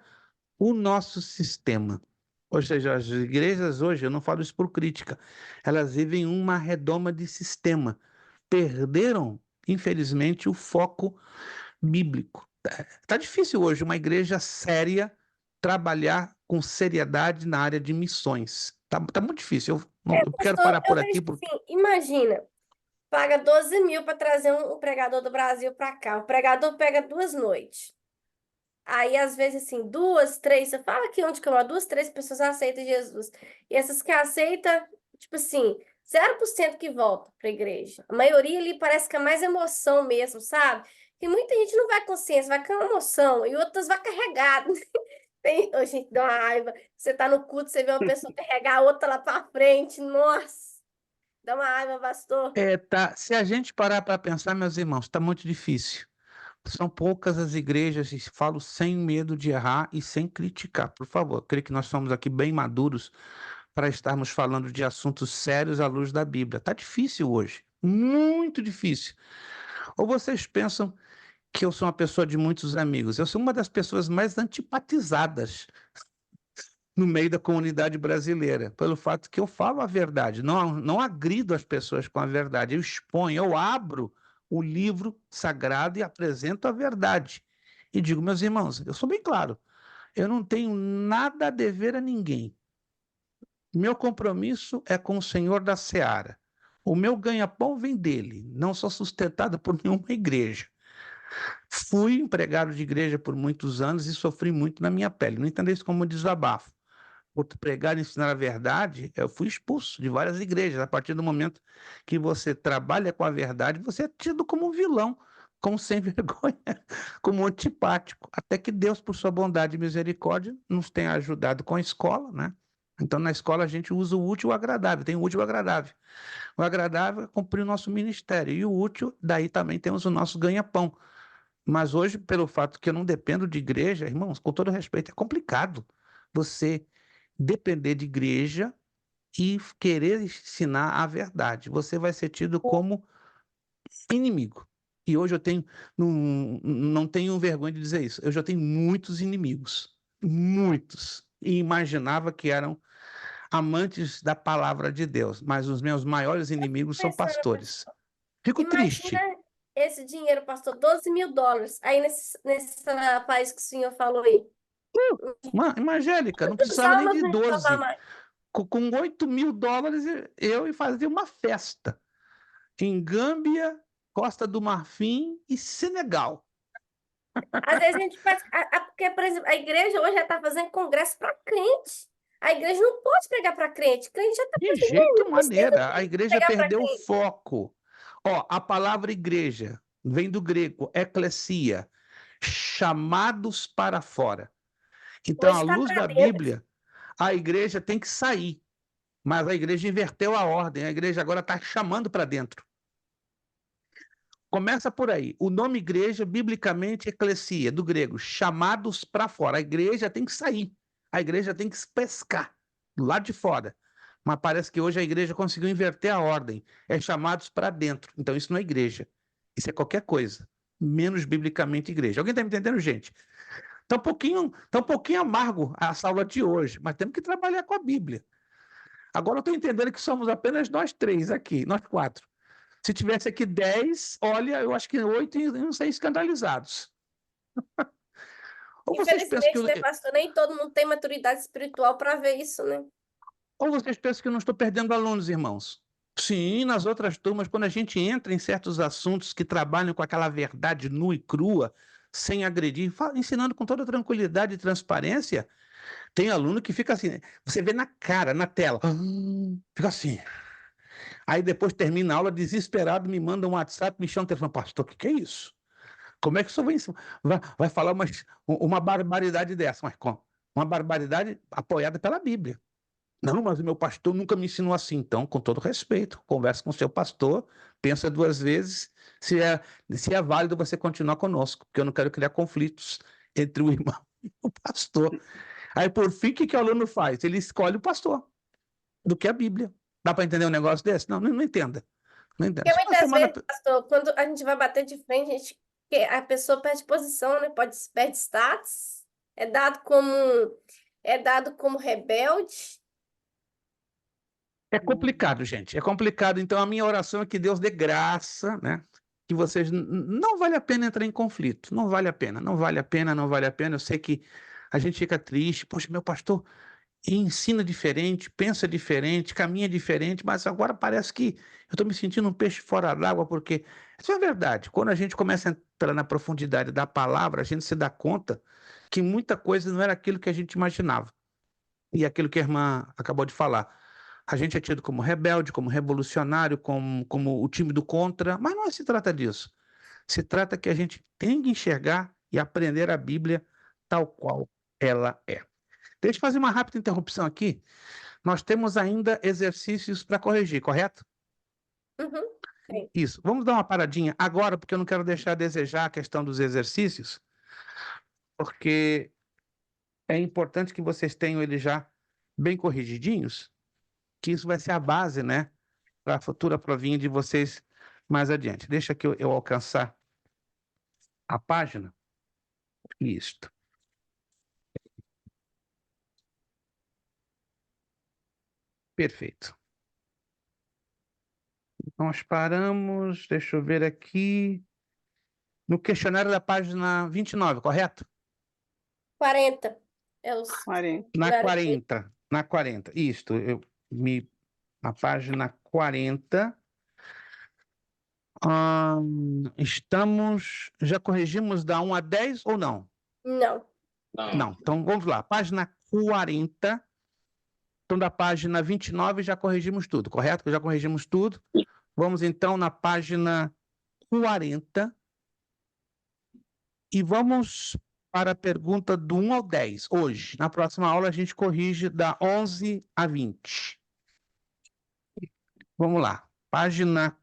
o nosso sistema. Ou seja, as igrejas hoje, eu não falo isso por crítica, elas vivem uma redoma de sistema. Perderam, infelizmente, o foco bíblico. Tá difícil hoje uma igreja séria trabalhar com seriedade na área de missões. Tá muito difícil. Eu quero Pastor, parar por eu aqui. vejo assim, imagina, paga 12 mil para trazer um pregador do Brasil para cá. O pregador pega 2 noites. Aí, às vezes, assim, 2, 3, você fala aqui onde que eu moro, 2, 3 pessoas aceitam Jesus. E essas que aceitam, tipo assim, 0% que volta para a igreja. A maioria ali parece que é mais emoção mesmo, sabe? E muita gente não vai com consciência, vai com emoção, e outras vai carregado. Tem, ô, gente, dá uma raiva. Você tá no culto, você vê uma pessoa carregar a outra lá para frente, nossa, dá uma raiva, pastor. Tá. Se a gente parar para pensar, meus irmãos, está muito difícil. São poucas as igrejas, e falo sem medo de errar e sem criticar, por favor. Eu creio que nós somos aqui bem maduros para estarmos falando de assuntos sérios à luz da Bíblia. Está difícil hoje, muito difícil. Ou vocês pensam que eu sou uma pessoa de muitos amigos? Eu sou uma das pessoas mais antipatizadas no meio da comunidade brasileira, pelo fato que eu falo a verdade, não agrido as pessoas com a verdade, eu exponho, eu abro o livro sagrado e apresento a verdade. E digo, meus irmãos, eu sou bem claro, eu não tenho nada a dever a ninguém. Meu compromisso é com o Senhor da Seara. O meu ganha-pão vem dele, não sou sustentado por nenhuma igreja. Fui empregado de igreja por muitos anos e sofri muito na minha pele. Não entenda isso como um desabafo. Por pregar e ensinar a verdade, eu fui expulso de várias igrejas. A partir do momento que você trabalha com a verdade, você é tido como um vilão, como sem vergonha, como antipático. Até que Deus, por sua bondade e misericórdia, nos tem ajudado com a escola, né? Então, na escola, a gente usa o útil e o agradável. Tem o útil e o agradável. O agradável é cumprir o nosso ministério. E o útil, daí também temos o nosso ganha-pão. Mas hoje, pelo fato que eu não dependo de igreja, irmãos, com todo respeito, é complicado você depender de igreja e querer ensinar a verdade. Você vai ser tido como inimigo. E hoje eu tenho, não tenho vergonha de dizer isso, eu já tenho muitos inimigos, muitos. E imaginava que eram amantes da palavra de Deus, mas os meus maiores inimigos são Pensando, pastores. Fico imagina triste. esse dinheiro, pastor, US$ 12.000, aí nesse país que o senhor falou aí. Angélica, não Quantas precisava nem almas de não ia salvar 12. mais? Com US$ 8.000, eu ia fazer uma festa em Gâmbia, Costa do Marfim e Senegal. Às vezes a gente faz. Porque, por exemplo, a igreja hoje já está fazendo congresso para crente. A igreja não pode pregar para crente. Crente já está De fazendo. jeito Não precisa maneira, a igreja pregar para perdeu o crente. foco. Ó, a palavra igreja vem do grego, eclesia, chamados para fora. Então, Hoje à está luz para da dentro. Bíblia, a igreja tem que sair, mas a igreja inverteu a ordem, a igreja agora está chamando para dentro. Começa por aí. O nome igreja, biblicamente, eclesia, do grego, chamados para fora. A igreja tem que sair. A igreja tem que se pescar do lado de fora. Mas parece que hoje a igreja conseguiu inverter a ordem. É chamados para dentro. Então isso não é igreja. Isso é qualquer coisa, menos biblicamente igreja. Alguém está me entendendo, gente? Tá um pouquinho amargo essa aula de hoje, mas temos que trabalhar com a Bíblia. Agora eu estou entendendo que somos apenas nós três aqui, nós quatro. Se tivesse aqui 10, olha, eu acho que 8 iam ser escandalizados. Ou vocês pensam que Infelizmente, eu, né, pastor? Nem todo mundo tem maturidade espiritual para ver isso, né? ou vocês pensam que eu não estou perdendo alunos, irmãos? Sim, nas outras turmas, quando a gente entra em certos assuntos que trabalham com aquela verdade nua e crua, sem agredir, ensinando com toda tranquilidade e transparência, tem aluno que fica assim, você vê na cara, na tela, fica assim. Aí depois termina a aula desesperado, me manda um WhatsApp, me chama o telefone, pastor, o que é isso? Como é que o senhor vai falar uma barbaridade dessa? Mas como? Uma barbaridade apoiada pela Bíblia. Não, mas o meu pastor nunca me ensinou assim. Então, com todo respeito, converse com o seu pastor, pensa duas vezes se é válido você continuar conosco, porque eu não quero criar conflitos entre o irmão e o pastor. Aí, por fim, o que o aluno faz? Ele escolhe o pastor, do que a Bíblia. Dá para entender um negócio desse? Não, não entenda. Não entenda. Porque Só uma muitas semana. vezes, pastor, quando a gente vai bater de frente, a pessoa perde posição, né? Perde status, é dado como, é dado como rebelde. É complicado, gente. É complicado. Então, a minha oração é que Deus dê graça, né? Que vocês não vale a pena entrar em conflito. Não vale a pena, não vale a pena, não vale a pena. Eu sei que a gente fica triste. Poxa, meu pastor ensina diferente, pensa diferente, caminha diferente, mas agora parece que eu estou me sentindo um peixe fora d'água, porque isso é verdade. Quando a gente começa a entrar na profundidade da palavra, a gente se dá conta que muita coisa não era aquilo que a gente imaginava. E aquilo que a irmã acabou de falar. A gente é tido como rebelde, como revolucionário, como o time do contra, mas não se trata disso. Se trata que a gente tem que enxergar e aprender a Bíblia tal qual ela é. Deixa eu fazer uma rápida interrupção aqui. Nós temos ainda exercícios para corrigir, correto? Uhum. Sim. Isso. Vamos dar uma paradinha agora, porque eu não quero deixar a desejar a questão dos exercícios, porque é importante que vocês tenham eles já bem corrigidinhos, que isso vai ser a base, né, para a futura provinha de vocês mais adiante. Deixa que eu alcançar a página. Isto. Perfeito. Nós paramos, deixa eu ver aqui, no questionário da página 29, correto? 40. É os 40. Na questionários. 40. Na 40. Isto, na página 40. Já corrigimos da 1 a 10 ou não? Não. Não. Então vamos lá. Página 40. Então, da página 29 já corrigimos tudo, correto? Já corrigimos tudo. Vamos então na página 40 e vamos para a pergunta do 1 ao 10 hoje. Na próxima aula a gente corrige da 11 a 20. Vamos lá. Página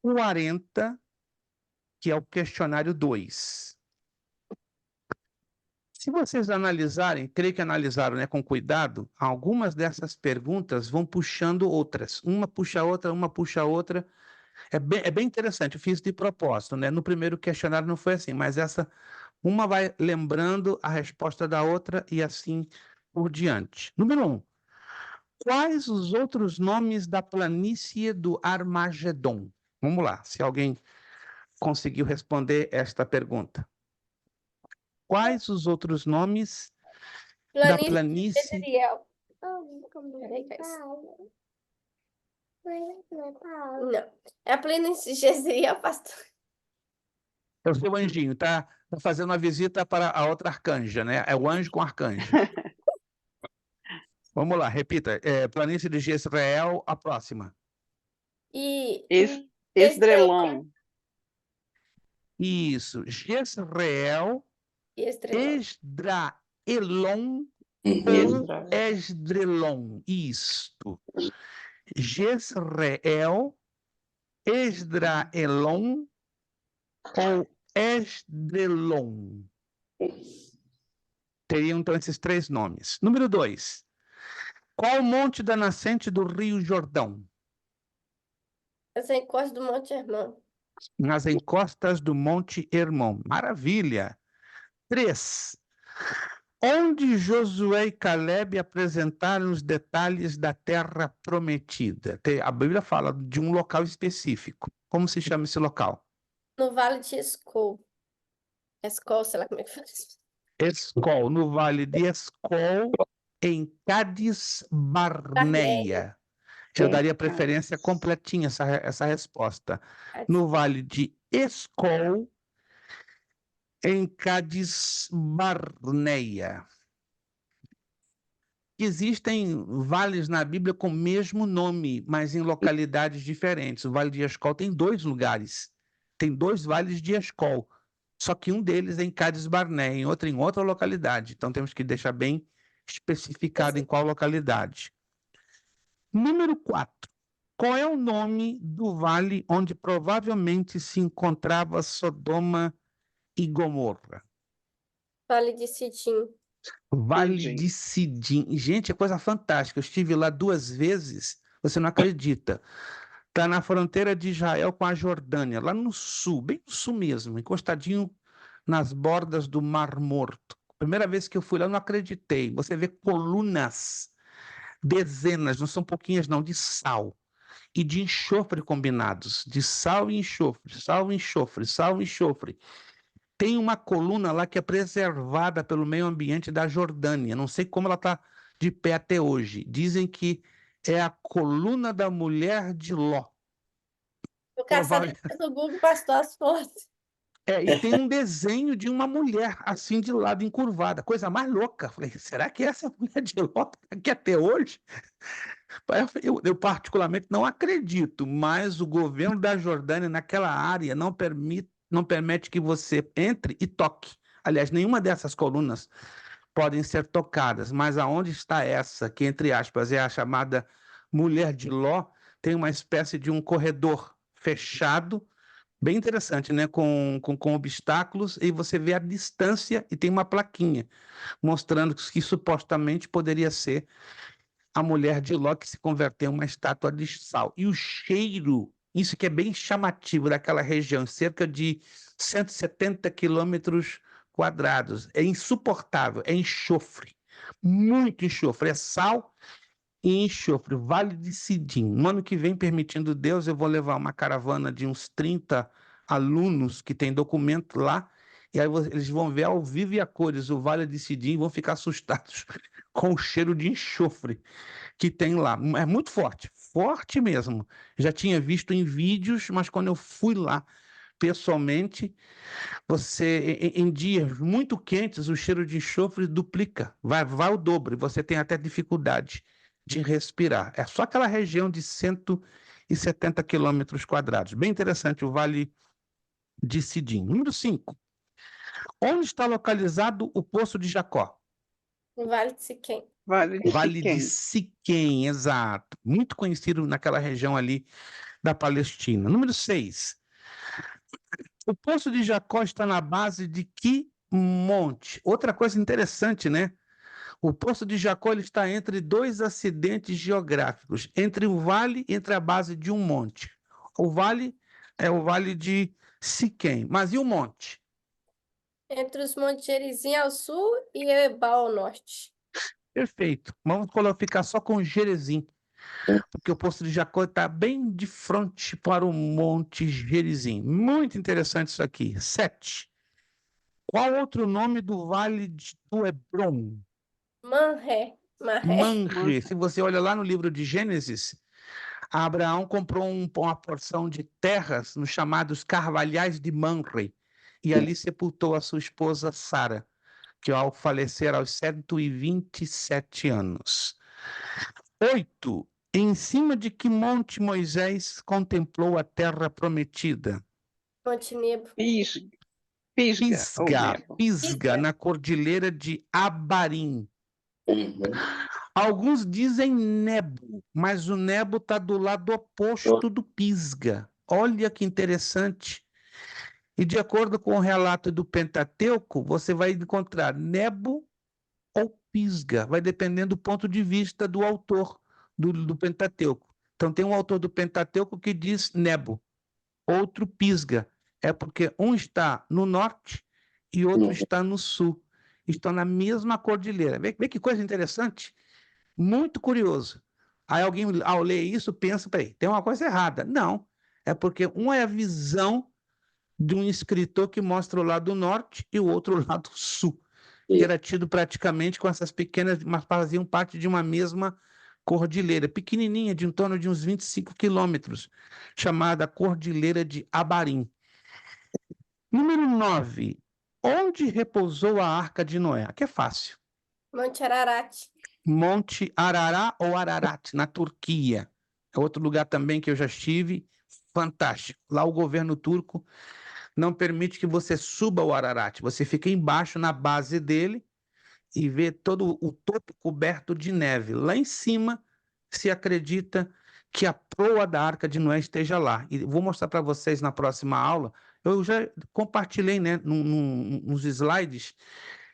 40, que é o questionário 2. Se vocês analisarem, creio que analisaram, né, com cuidado, algumas dessas perguntas vão puxando outras. Uma puxa a outra, uma puxa a outra. É bem interessante, eu fiz de propósito, né? No primeiro questionário não foi assim, mas essa, uma vai lembrando a resposta da outra e assim por diante. Número 1. Quais os outros nomes da planície do Armagedon? Vamos lá, se alguém conseguiu responder esta pergunta. Quais os outros nomes da Planície de planície? Jezreel. Peraí, Caio. Não. É a planície de Jezreel, pastor. É o seu anjinho, tá fazendo uma visita para a outra arcanja, né? É o anjo com arcanjo. Vamos lá, repita. Planície de Jezreel, a próxima. E Esdrelon. Isso, Jezreel, Estrelão. Esdraelon ou Esdra. Esdrelon. Isto. Jezreel, Esdraelon ou Esdrelon. Teriam, então, esses três nomes. Número 2. Qual o monte da nascente do Rio Jordão? Essa encosta do Monte Hermon. Nas encostas do Monte Hermon. Maravilha. 3. Onde Josué e Caleb apresentaram os detalhes da terra prometida? A Bíblia fala de um local específico. Como se chama esse local? No Vale de Escol. Escol, sei lá como é que fala isso. Escol, no vale de Escol, em Cádiz Barneia. Eu daria preferência completinha essa resposta. No vale de Escol, em Cádiz Barneia. Existem vales na Bíblia com o mesmo nome, mas em localidades diferentes. O Vale de Escol tem 2 lugares. Tem 2 vales de Escol. Só que um deles é em Cádiz Barneia, em outra localidade. Então temos que deixar bem especificado em qual localidade. Número 4. Qual é o nome do vale onde provavelmente se encontrava Sodoma e Gomorra? Vale de Sidim. Vale de Sidim. Gente, é coisa fantástica. Eu estive lá 2 vezes, você não acredita. Está na fronteira de Israel com a Jordânia, lá no sul, bem no sul mesmo, encostadinho nas bordas do Mar Morto. Primeira vez que eu fui lá, eu não acreditei. Você vê colunas, dezenas, não são pouquinhas não, de sal e de enxofre combinados, de sal e enxofre, sal e enxofre, sal e enxofre. Tem uma coluna lá que é preservada pelo meio ambiente da Jordânia. Não sei como ela está de pé até hoje. Dizem que é a coluna da mulher de Ló. Eu caçando no Google, pastor, as fotos. E tem um desenho de uma mulher assim de lado encurvada, coisa mais louca. Falei, será que essa é a mulher de Ló tá aqui até hoje? Eu particularmente não acredito, mas o governo da Jordânia naquela área não permite que você entre e toque. Aliás, nenhuma dessas colunas podem ser tocadas, mas aonde está essa, que entre aspas é a chamada mulher de Ló, tem uma espécie de um corredor fechado, bem interessante, né? Com obstáculos, e você vê a distância e tem uma plaquinha mostrando que supostamente poderia ser a mulher de Ló que se converteu em uma estátua de sal. E o cheiro, isso que é bem chamativo daquela região, cerca de 170 quilômetros quadrados, é insuportável, é enxofre, muito enxofre, é sal e enxofre, Vale de Sidim. No ano que vem, permitindo Deus, eu vou levar uma caravana de uns 30 alunos que tem documento lá, e aí eles vão ver ao vivo e a cores o Vale de Sidim e vão ficar assustados com o cheiro de enxofre que tem lá. É muito forte, forte mesmo. Já tinha visto em vídeos, mas quando eu fui lá pessoalmente, em dias muito quentes, o cheiro de enxofre duplica, vai o dobro, e você tem até dificuldade de respirar. É só aquela região de 170 quilômetros quadrados. Bem interessante o Vale de Sidim. Número 5. Onde está localizado o Poço de Jacó? No Vale de Siquém. Vale de Siquém, exato. Muito conhecido naquela região ali da Palestina. Número 6. O Poço de Jacó está na base de que monte. Outra coisa interessante, né? O Poço de Jacó ele está entre dois acidentes geográficos, entre o vale e entre a base de um monte. O vale é o vale de Siquém, mas e o monte? Entre os Montes Gerizim ao sul e Ebal ao norte. Perfeito. Vamos ficar só com Gerezim, porque o Poço de Jacó está bem de frente para o Monte Gerizim. Muito interessante isso aqui. 7. Qual outro nome do vale do Hebron? Maré. Manre. Se você olha lá no livro de Gênesis, Abraão comprou uma porção de terras nos chamados Carvalhais de Manre e ali sepultou a sua esposa Sara, que ao falecer aos 127 anos. 8. Em cima de que monte Moisés contemplou a terra prometida? Monte Nebo. Pisga. Pisga. Pisga, na cordilheira de Abarim. Alguns dizem Nebo, mas o Nebo está do lado oposto do Pisga. Olha que interessante. E de acordo com o relato do Pentateuco, você vai encontrar Nebo ou Pisga. Vai dependendo do ponto de vista do autor do Pentateuco. Então, tem um autor do Pentateuco que diz Nebo, outro Pisga. É porque um está no norte e outro está no sul. Estão na mesma cordilheira. Vê que coisa interessante. Muito curioso. Aí alguém, ao ler isso, pensa, peraí, tem uma coisa errada. Não, é porque um é a visão de um escritor que mostra o lado norte e o outro o lado sul, que era tido praticamente com essas pequenas, mas faziam parte de uma mesma cordilheira, pequenininha, de em torno de uns 25 quilômetros, chamada Cordilheira de Abarim. Número 9. Onde repousou a Arca de Noé? Aqui é fácil. Monte Ararat. Monte Arará ou Ararat, na Turquia. É outro lugar também que eu já estive, fantástico. Lá o governo turco não permite que você suba o Ararat. Você fica embaixo, na base dele, e vê todo o topo coberto de neve. Lá em cima, se acredita que a proa da Arca de Noé esteja lá. E vou mostrar para vocês na próxima aula. Eu já compartilhei, né, nos slides,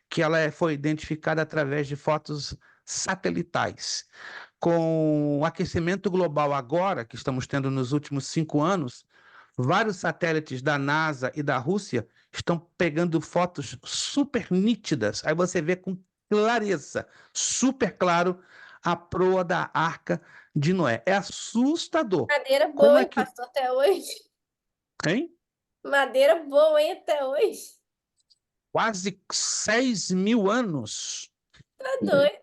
que ela foi identificada através de fotos satelitais. Com o aquecimento global agora, que estamos tendo nos últimos 5 anos, vários satélites da NASA e da Rússia estão pegando fotos super nítidas. Aí você vê com clareza, super claro, a proa da Arca de Noé. É assustador. Madeira Como boa, é hein, que... pastor, até hoje. Hein? Madeira boa, hein, até hoje. Quase 6.000 anos. Tá doido.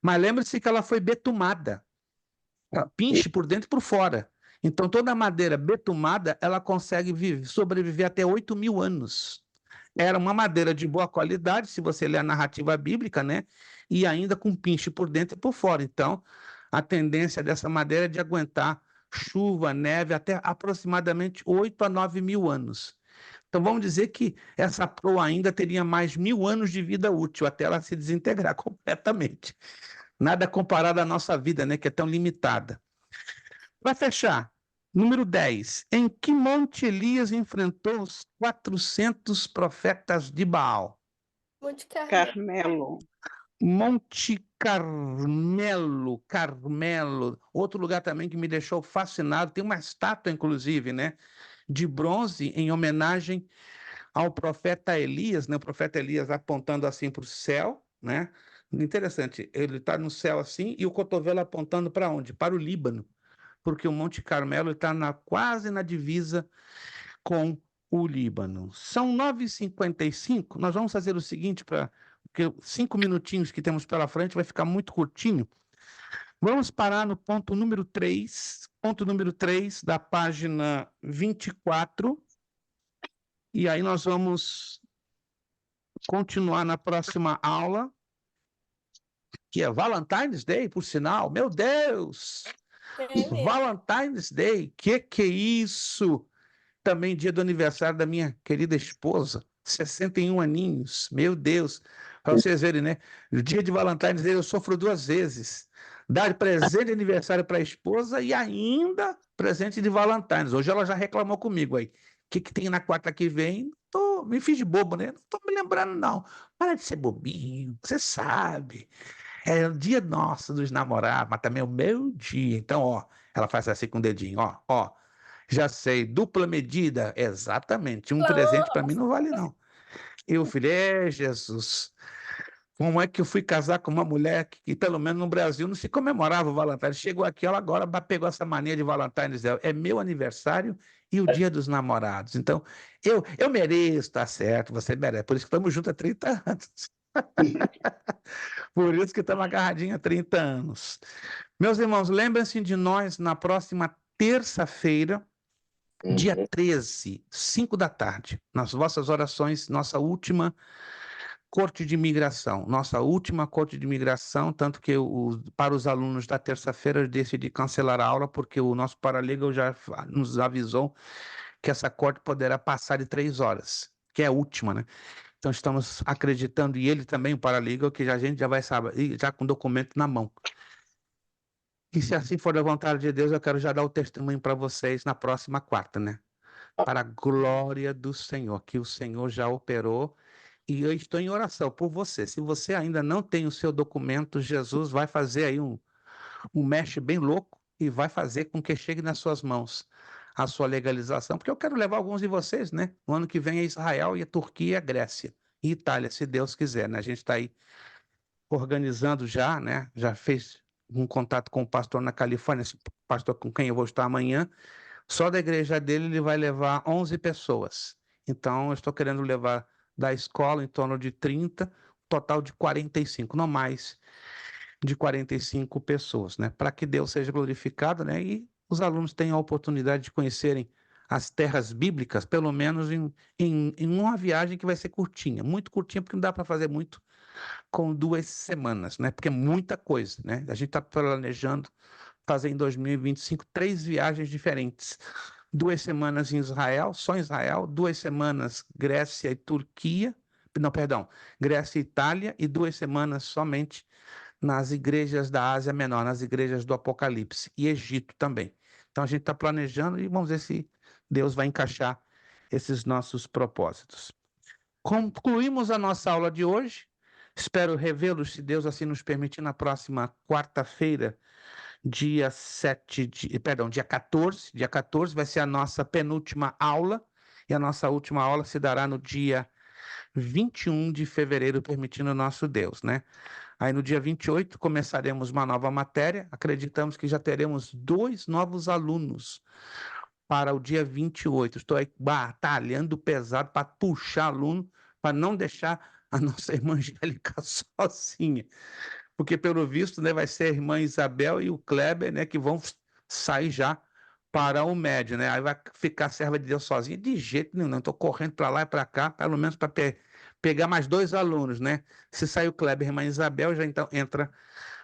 Mas lembre-se que ela foi betumada. Pinche por dentro e por fora. Então, toda a madeira betumada, ela consegue sobreviver até 8.000 anos. Era uma madeira de boa qualidade, se você ler a narrativa bíblica, né? E ainda com pinche por dentro e por fora. Então, a tendência dessa madeira é de aguentar chuva, neve, até aproximadamente 8 a 9.000 anos. Então, vamos dizer que essa proa ainda teria mais 1.000 anos de vida útil, até ela se desintegrar completamente. Nada comparado à nossa vida, né? Que é tão limitada. Para fechar, número 10. Em que monte Elias enfrentou os 400 profetas de Baal? Monte Carmelo. Carmelo. Monte Carmelo, Carmelo. Outro lugar também que me deixou fascinado, tem uma estátua, inclusive, né? De bronze em homenagem ao profeta Elias, né? O profeta Elias apontando assim para o céu, né? Interessante, ele está no céu assim e o cotovelo apontando para onde? Para o Líbano, porque o Monte Carmelo está quase na divisa com o Líbano. São 9h55, nós vamos fazer o seguinte, porque 5 minutinhos que temos pela frente vai ficar muito curtinho. Vamos parar no ponto número 3 da página 24, e aí nós vamos continuar na próxima aula, que é Valentine's Day, por sinal. Meu Deus! Valentine's Day, que é isso? Também dia do aniversário da minha querida esposa, 61 aninhos. Meu Deus! Para vocês verem, né? O dia de Valentine's Day eu sofro 2 vezes. Dar presente de aniversário para a esposa e ainda presente de Valentine's. Hoje ela já reclamou comigo aí. O que tem na quarta que vem? me fiz de bobo, né? Não estou me lembrando, não. Para de ser bobinho, você sabe. É o dia nosso dos namorados, mas também é o meu dia. Então, ó, ela faz assim com o dedinho, ó. Já sei, dupla medida, exatamente. Um presente para mim não vale, não. E eu falei, Jesus, como é que eu fui casar com uma mulher que pelo menos no Brasil, não se comemorava o Valentine's? Chegou aqui, ela agora pegou essa mania de Valentine's. É meu aniversário e o dia dos namorados. Então, eu mereço, tá certo, você merece. Por isso que estamos juntos há 30 anos. Por isso que estamos agarradinhos há 30 anos. Meus irmãos, lembrem-se de nós na próxima terça-feira, dia 13, 5 da tarde, nas vossas orações, nossa última corte de imigração, tanto que para os alunos da terça-feira eu decidi cancelar a aula, porque o nosso paralegal já nos avisou que essa corte poderá passar de 3 horas, que é a última, né? Então estamos acreditando, e ele também, o paralegal, que a gente já vai saber, já com o documento na mão. E se assim for da vontade de Deus, eu quero já dar o testemunho para vocês na próxima quarta, né? Para a glória do Senhor, que o Senhor já operou. E eu estou em oração por você. Se você ainda não tem o seu documento, Jesus vai fazer aí um mexe bem louco e vai fazer com que chegue nas suas mãos a sua legalização, porque eu quero levar alguns de vocês, né? No ano que vem é Israel e a Turquia e a Grécia e Itália, se Deus quiser, né? A gente está aí organizando já, né? Já fez um contato com o pastor na Califórnia, esse pastor com quem eu vou estar amanhã. Só da igreja dele ele vai levar 11 pessoas. Então, eu estou querendo levar da escola em torno de 30, total de 45, não mais de 45 pessoas, né? Para que Deus seja glorificado, né? E os alunos tenham a oportunidade de conhecerem as terras bíblicas, pelo menos em uma viagem que vai ser curtinha, muito curtinha, porque não dá para fazer muito com 2 semanas, né? Porque é muita coisa, né? A gente está planejando fazer em 2025 3 viagens diferentes. 2 semanas em Israel, só em Israel, 2 semanas Grécia e Turquia, não, perdão, Grécia e Itália, e 2 semanas somente nas igrejas da Ásia Menor, nas igrejas do Apocalipse, e Egito também. Então a gente está planejando e vamos ver se Deus vai encaixar esses nossos propósitos. Concluímos a nossa aula de hoje. Espero revê-los, se Deus assim nos permitir, na próxima quarta-feira, dia 14. Dia 14 vai ser a nossa penúltima aula, e a nossa última aula se dará no dia 21 de fevereiro, permitindo o nosso Deus, né? Aí no dia 28 começaremos uma nova matéria, acreditamos que já teremos 2 novos alunos para o dia 28. Estou aí batalhando pesado para puxar aluno, para não deixar a nossa irmã Angélica sozinha, porque pelo visto, né, vai ser a irmã Isabel e o Kleber, né, que vão sair já para o médio, né? Aí vai ficar a serva de Deus sozinha? De jeito nenhum, não. Estou correndo para lá e para cá, pelo menos para pegar mais 2 alunos, né? Se sair o Kleber e a irmã Isabel, já então entra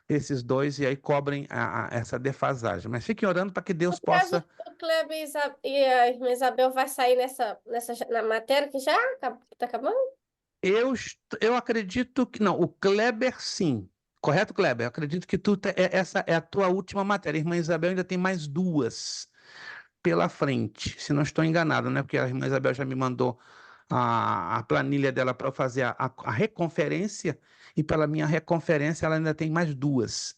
esses 2 e aí cobrem essa defasagem. Mas fiquem orando para que Deus No caso, possa. o Kleber e a irmã Isabel vai sair na matéria que já está acabando? Eu acredito que não, o Kleber sim. Correto, Kleber? Eu acredito que essa é a tua última matéria. A irmã Isabel ainda tem mais 2 pela frente, se não estou enganado, né? Porque a irmã Isabel já me mandou a planilha dela para eu fazer a reconferência, e pela minha reconferência ela ainda tem mais 2.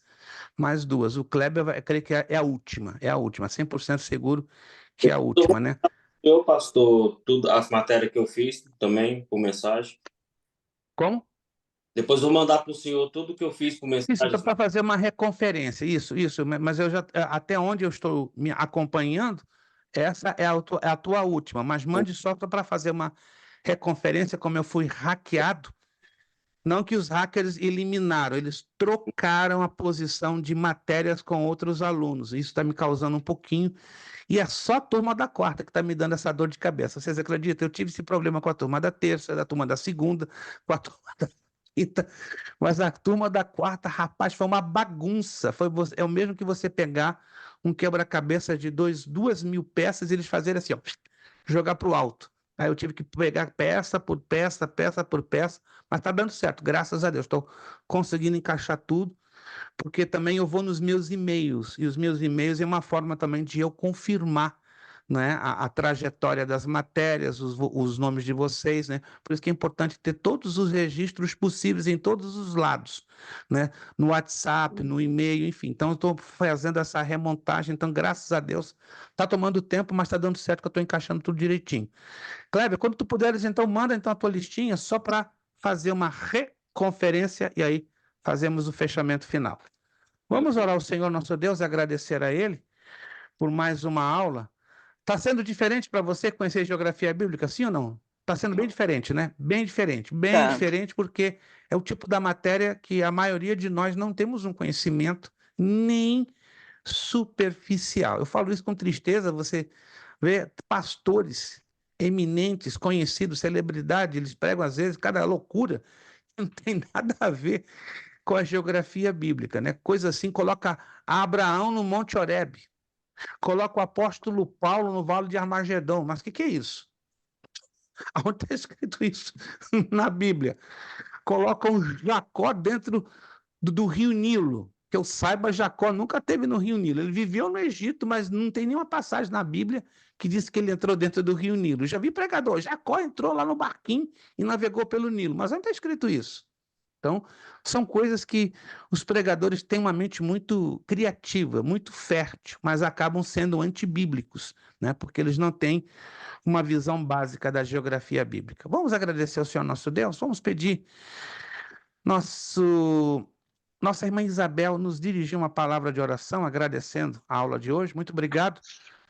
Mais 2. O Kleber, eu creio que é a última, 100% seguro que é a última, né? Eu, pastor, tudo, as matérias que eu fiz também por mensagem. Como? Depois vou mandar para o senhor tudo que eu fiz por Isso, mensagem. para fazer uma reconferência, isso, mas eu já, até onde eu estou me acompanhando, essa é a tua última, mas mande só para fazer uma reconferência, como eu fui hackeado, não que os hackers eliminaram, eles trocaram a posição de matérias com outros alunos, isso está me causando um pouquinho, e é só a turma da quarta que está me dando essa dor de cabeça, vocês acreditam? Eu tive esse problema com a turma da terça, da turma da segunda, com a turma da quinta, mas a turma da quarta, rapaz, foi uma bagunça. É o mesmo que você pegar um quebra-cabeça de 2.000 peças e eles fazerem assim, ó, jogar para o alto. Aí eu tive que pegar peça por peça, peça por peça, mas tá dando certo, graças a Deus. Estou conseguindo encaixar tudo, porque também eu vou nos meus e-mails, e os meus e-mails é uma forma também de eu confirmar né, a trajetória das matérias, os nomes de vocês, né? Por isso que é importante ter todos os registros possíveis em todos os lados, né? No WhatsApp, no e-mail, enfim. Então, eu estou fazendo essa remontagem. Então, graças a Deus, está tomando tempo, mas está dando certo que eu estou encaixando tudo direitinho. Kleber, quando tu puderes, então, manda então a tua listinha só para fazer uma reconferência e aí fazemos o fechamento final. Vamos orar ao Senhor nosso Deus e agradecer a Ele por mais uma aula. Está sendo diferente para você conhecer geografia bíblica, sim ou não? Está sendo bem diferente, né? Bem Tá. diferente, porque é o tipo da matéria que a maioria de nós não temos um conhecimento nem superficial. Eu falo isso com tristeza, você vê pastores eminentes, conhecidos, celebridades, eles pregam às vezes cada loucura, que não tem nada a ver com a geografia bíblica, né? Coisa assim, coloca Abraão no Monte Horebe, coloca o apóstolo Paulo no Vale de Armagedon. Mas o que é isso? Onde está escrito isso na Bíblia? Colocam Jacó dentro do rio Nilo. Que eu saiba, Jacó nunca teve no rio Nilo. Ele viveu no Egito, mas não tem nenhuma passagem na Bíblia que diz que ele entrou dentro do rio Nilo. Já vi pregador, Jacó entrou lá no barquinho e navegou pelo Nilo. Mas onde está escrito isso? Então, são coisas que os pregadores têm uma mente muito criativa, muito fértil, mas acabam sendo antibíblicos, né? Porque eles não têm uma visão básica da geografia bíblica. Vamos agradecer ao Senhor nosso Deus? Vamos pedir. Nossa irmã Isabel nos dirigiu uma palavra de oração, agradecendo a aula de hoje. Muito obrigado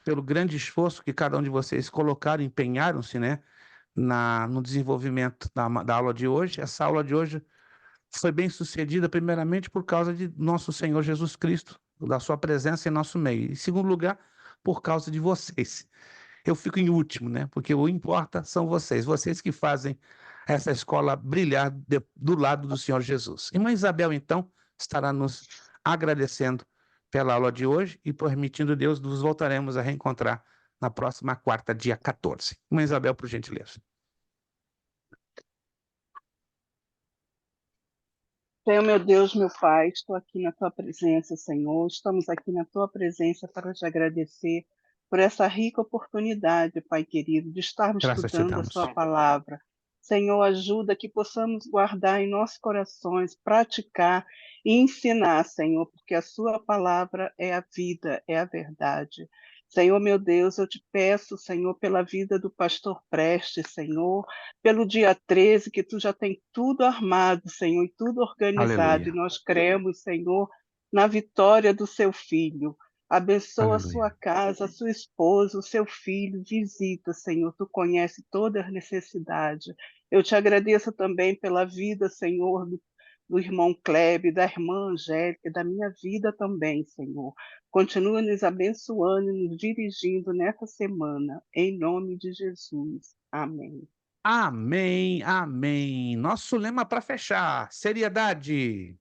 pelo grande esforço que cada um de vocês colocaram, empenharam-se, né, no desenvolvimento da aula de hoje. Essa aula de hoje foi bem sucedida, primeiramente, por causa de nosso Senhor Jesus Cristo, da sua presença em nosso meio. Em segundo lugar, por causa de vocês. Eu fico em último, né? Porque o que importa são vocês que fazem essa escola brilhar do lado do Senhor Jesus. Irmã Isabel, então, estará nos agradecendo pela aula de hoje e, permitindo Deus, nos voltaremos a reencontrar na próxima quarta, dia 14. Irmã Isabel, por gentileza. Senhor, meu Deus, meu Pai, estou aqui na Tua presença, Senhor. Estamos aqui na Tua presença para te agradecer por essa rica oportunidade, Pai querido, de estarmos Graças te estudando a damos. Sua palavra. Senhor, ajuda que possamos guardar em nossos corações, praticar e ensinar, Senhor, porque a Sua palavra é a vida, é a verdade. Senhor, meu Deus, eu te peço, Senhor, pela vida do pastor Prestes, Senhor, pelo dia 13, que tu já tem tudo armado, Senhor, e tudo organizado, Aleluia. e nós cremos, Senhor, na vitória do seu filho. Abençoa a sua Aleluia. casa, a sua esposa, o seu filho, visita, Senhor, tu conhece toda a necessidade. Eu te agradeço também pela vida, Senhor, do irmão Kleber, da irmã Angélica, da minha vida também, Senhor. Continua nos abençoando e nos dirigindo nessa semana, em nome de Jesus. Amém. Amém, amém. Nosso lema para fechar: seriedade,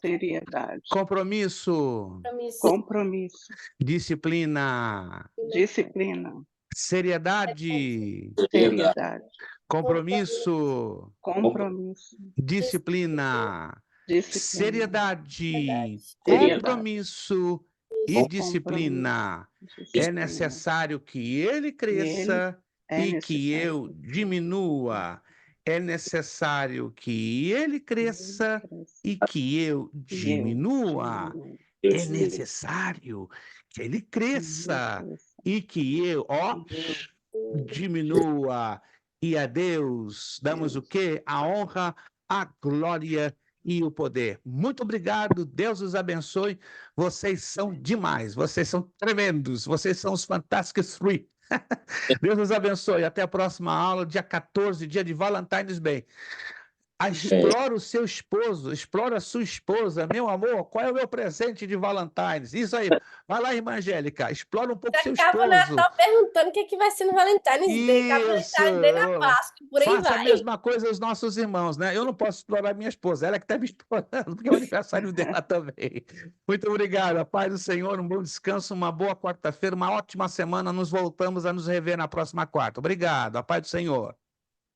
Seriedade, compromisso, compromisso, disciplina, disciplina, seriedade, seriedade, compromisso, compromisso, disciplina, disciplina, seriedade, seriedade, compromisso e disciplina. É disciplina. necessário que ele cresça É e que necessário eu diminua. É necessário que ele cresça e que eu diminua. É necessário que ele cresça e que eu, diminua. E a Deus damos o quê? A honra, a glória e o poder. Muito obrigado, Deus os abençoe. Vocês são demais, vocês são tremendos, vocês são os Fantastic Three. Deus os abençoe. Até a próxima aula, dia 14, dia de Valentine's Day. Explora o seu esposo, explora a sua esposa. Meu amor, qual é o meu presente de Valentine's? Isso aí. Vai lá, irmã Angélica, explora um pouco o seu Acaba o esposo. Natal perguntando o que vai ser no Valentine's Day, acaba o Isso. Valentine's Day na Páscoa, por aí Faça a vai. mesma coisa aos nossos irmãos, né? Eu não posso explorar minha esposa, ela é que está me explorando, porque é o aniversário dela também. Muito obrigado, a paz do Senhor, um bom descanso, uma boa quarta-feira, uma ótima semana. Nos voltamos a nos rever na próxima quarta. Obrigado, a paz do Senhor.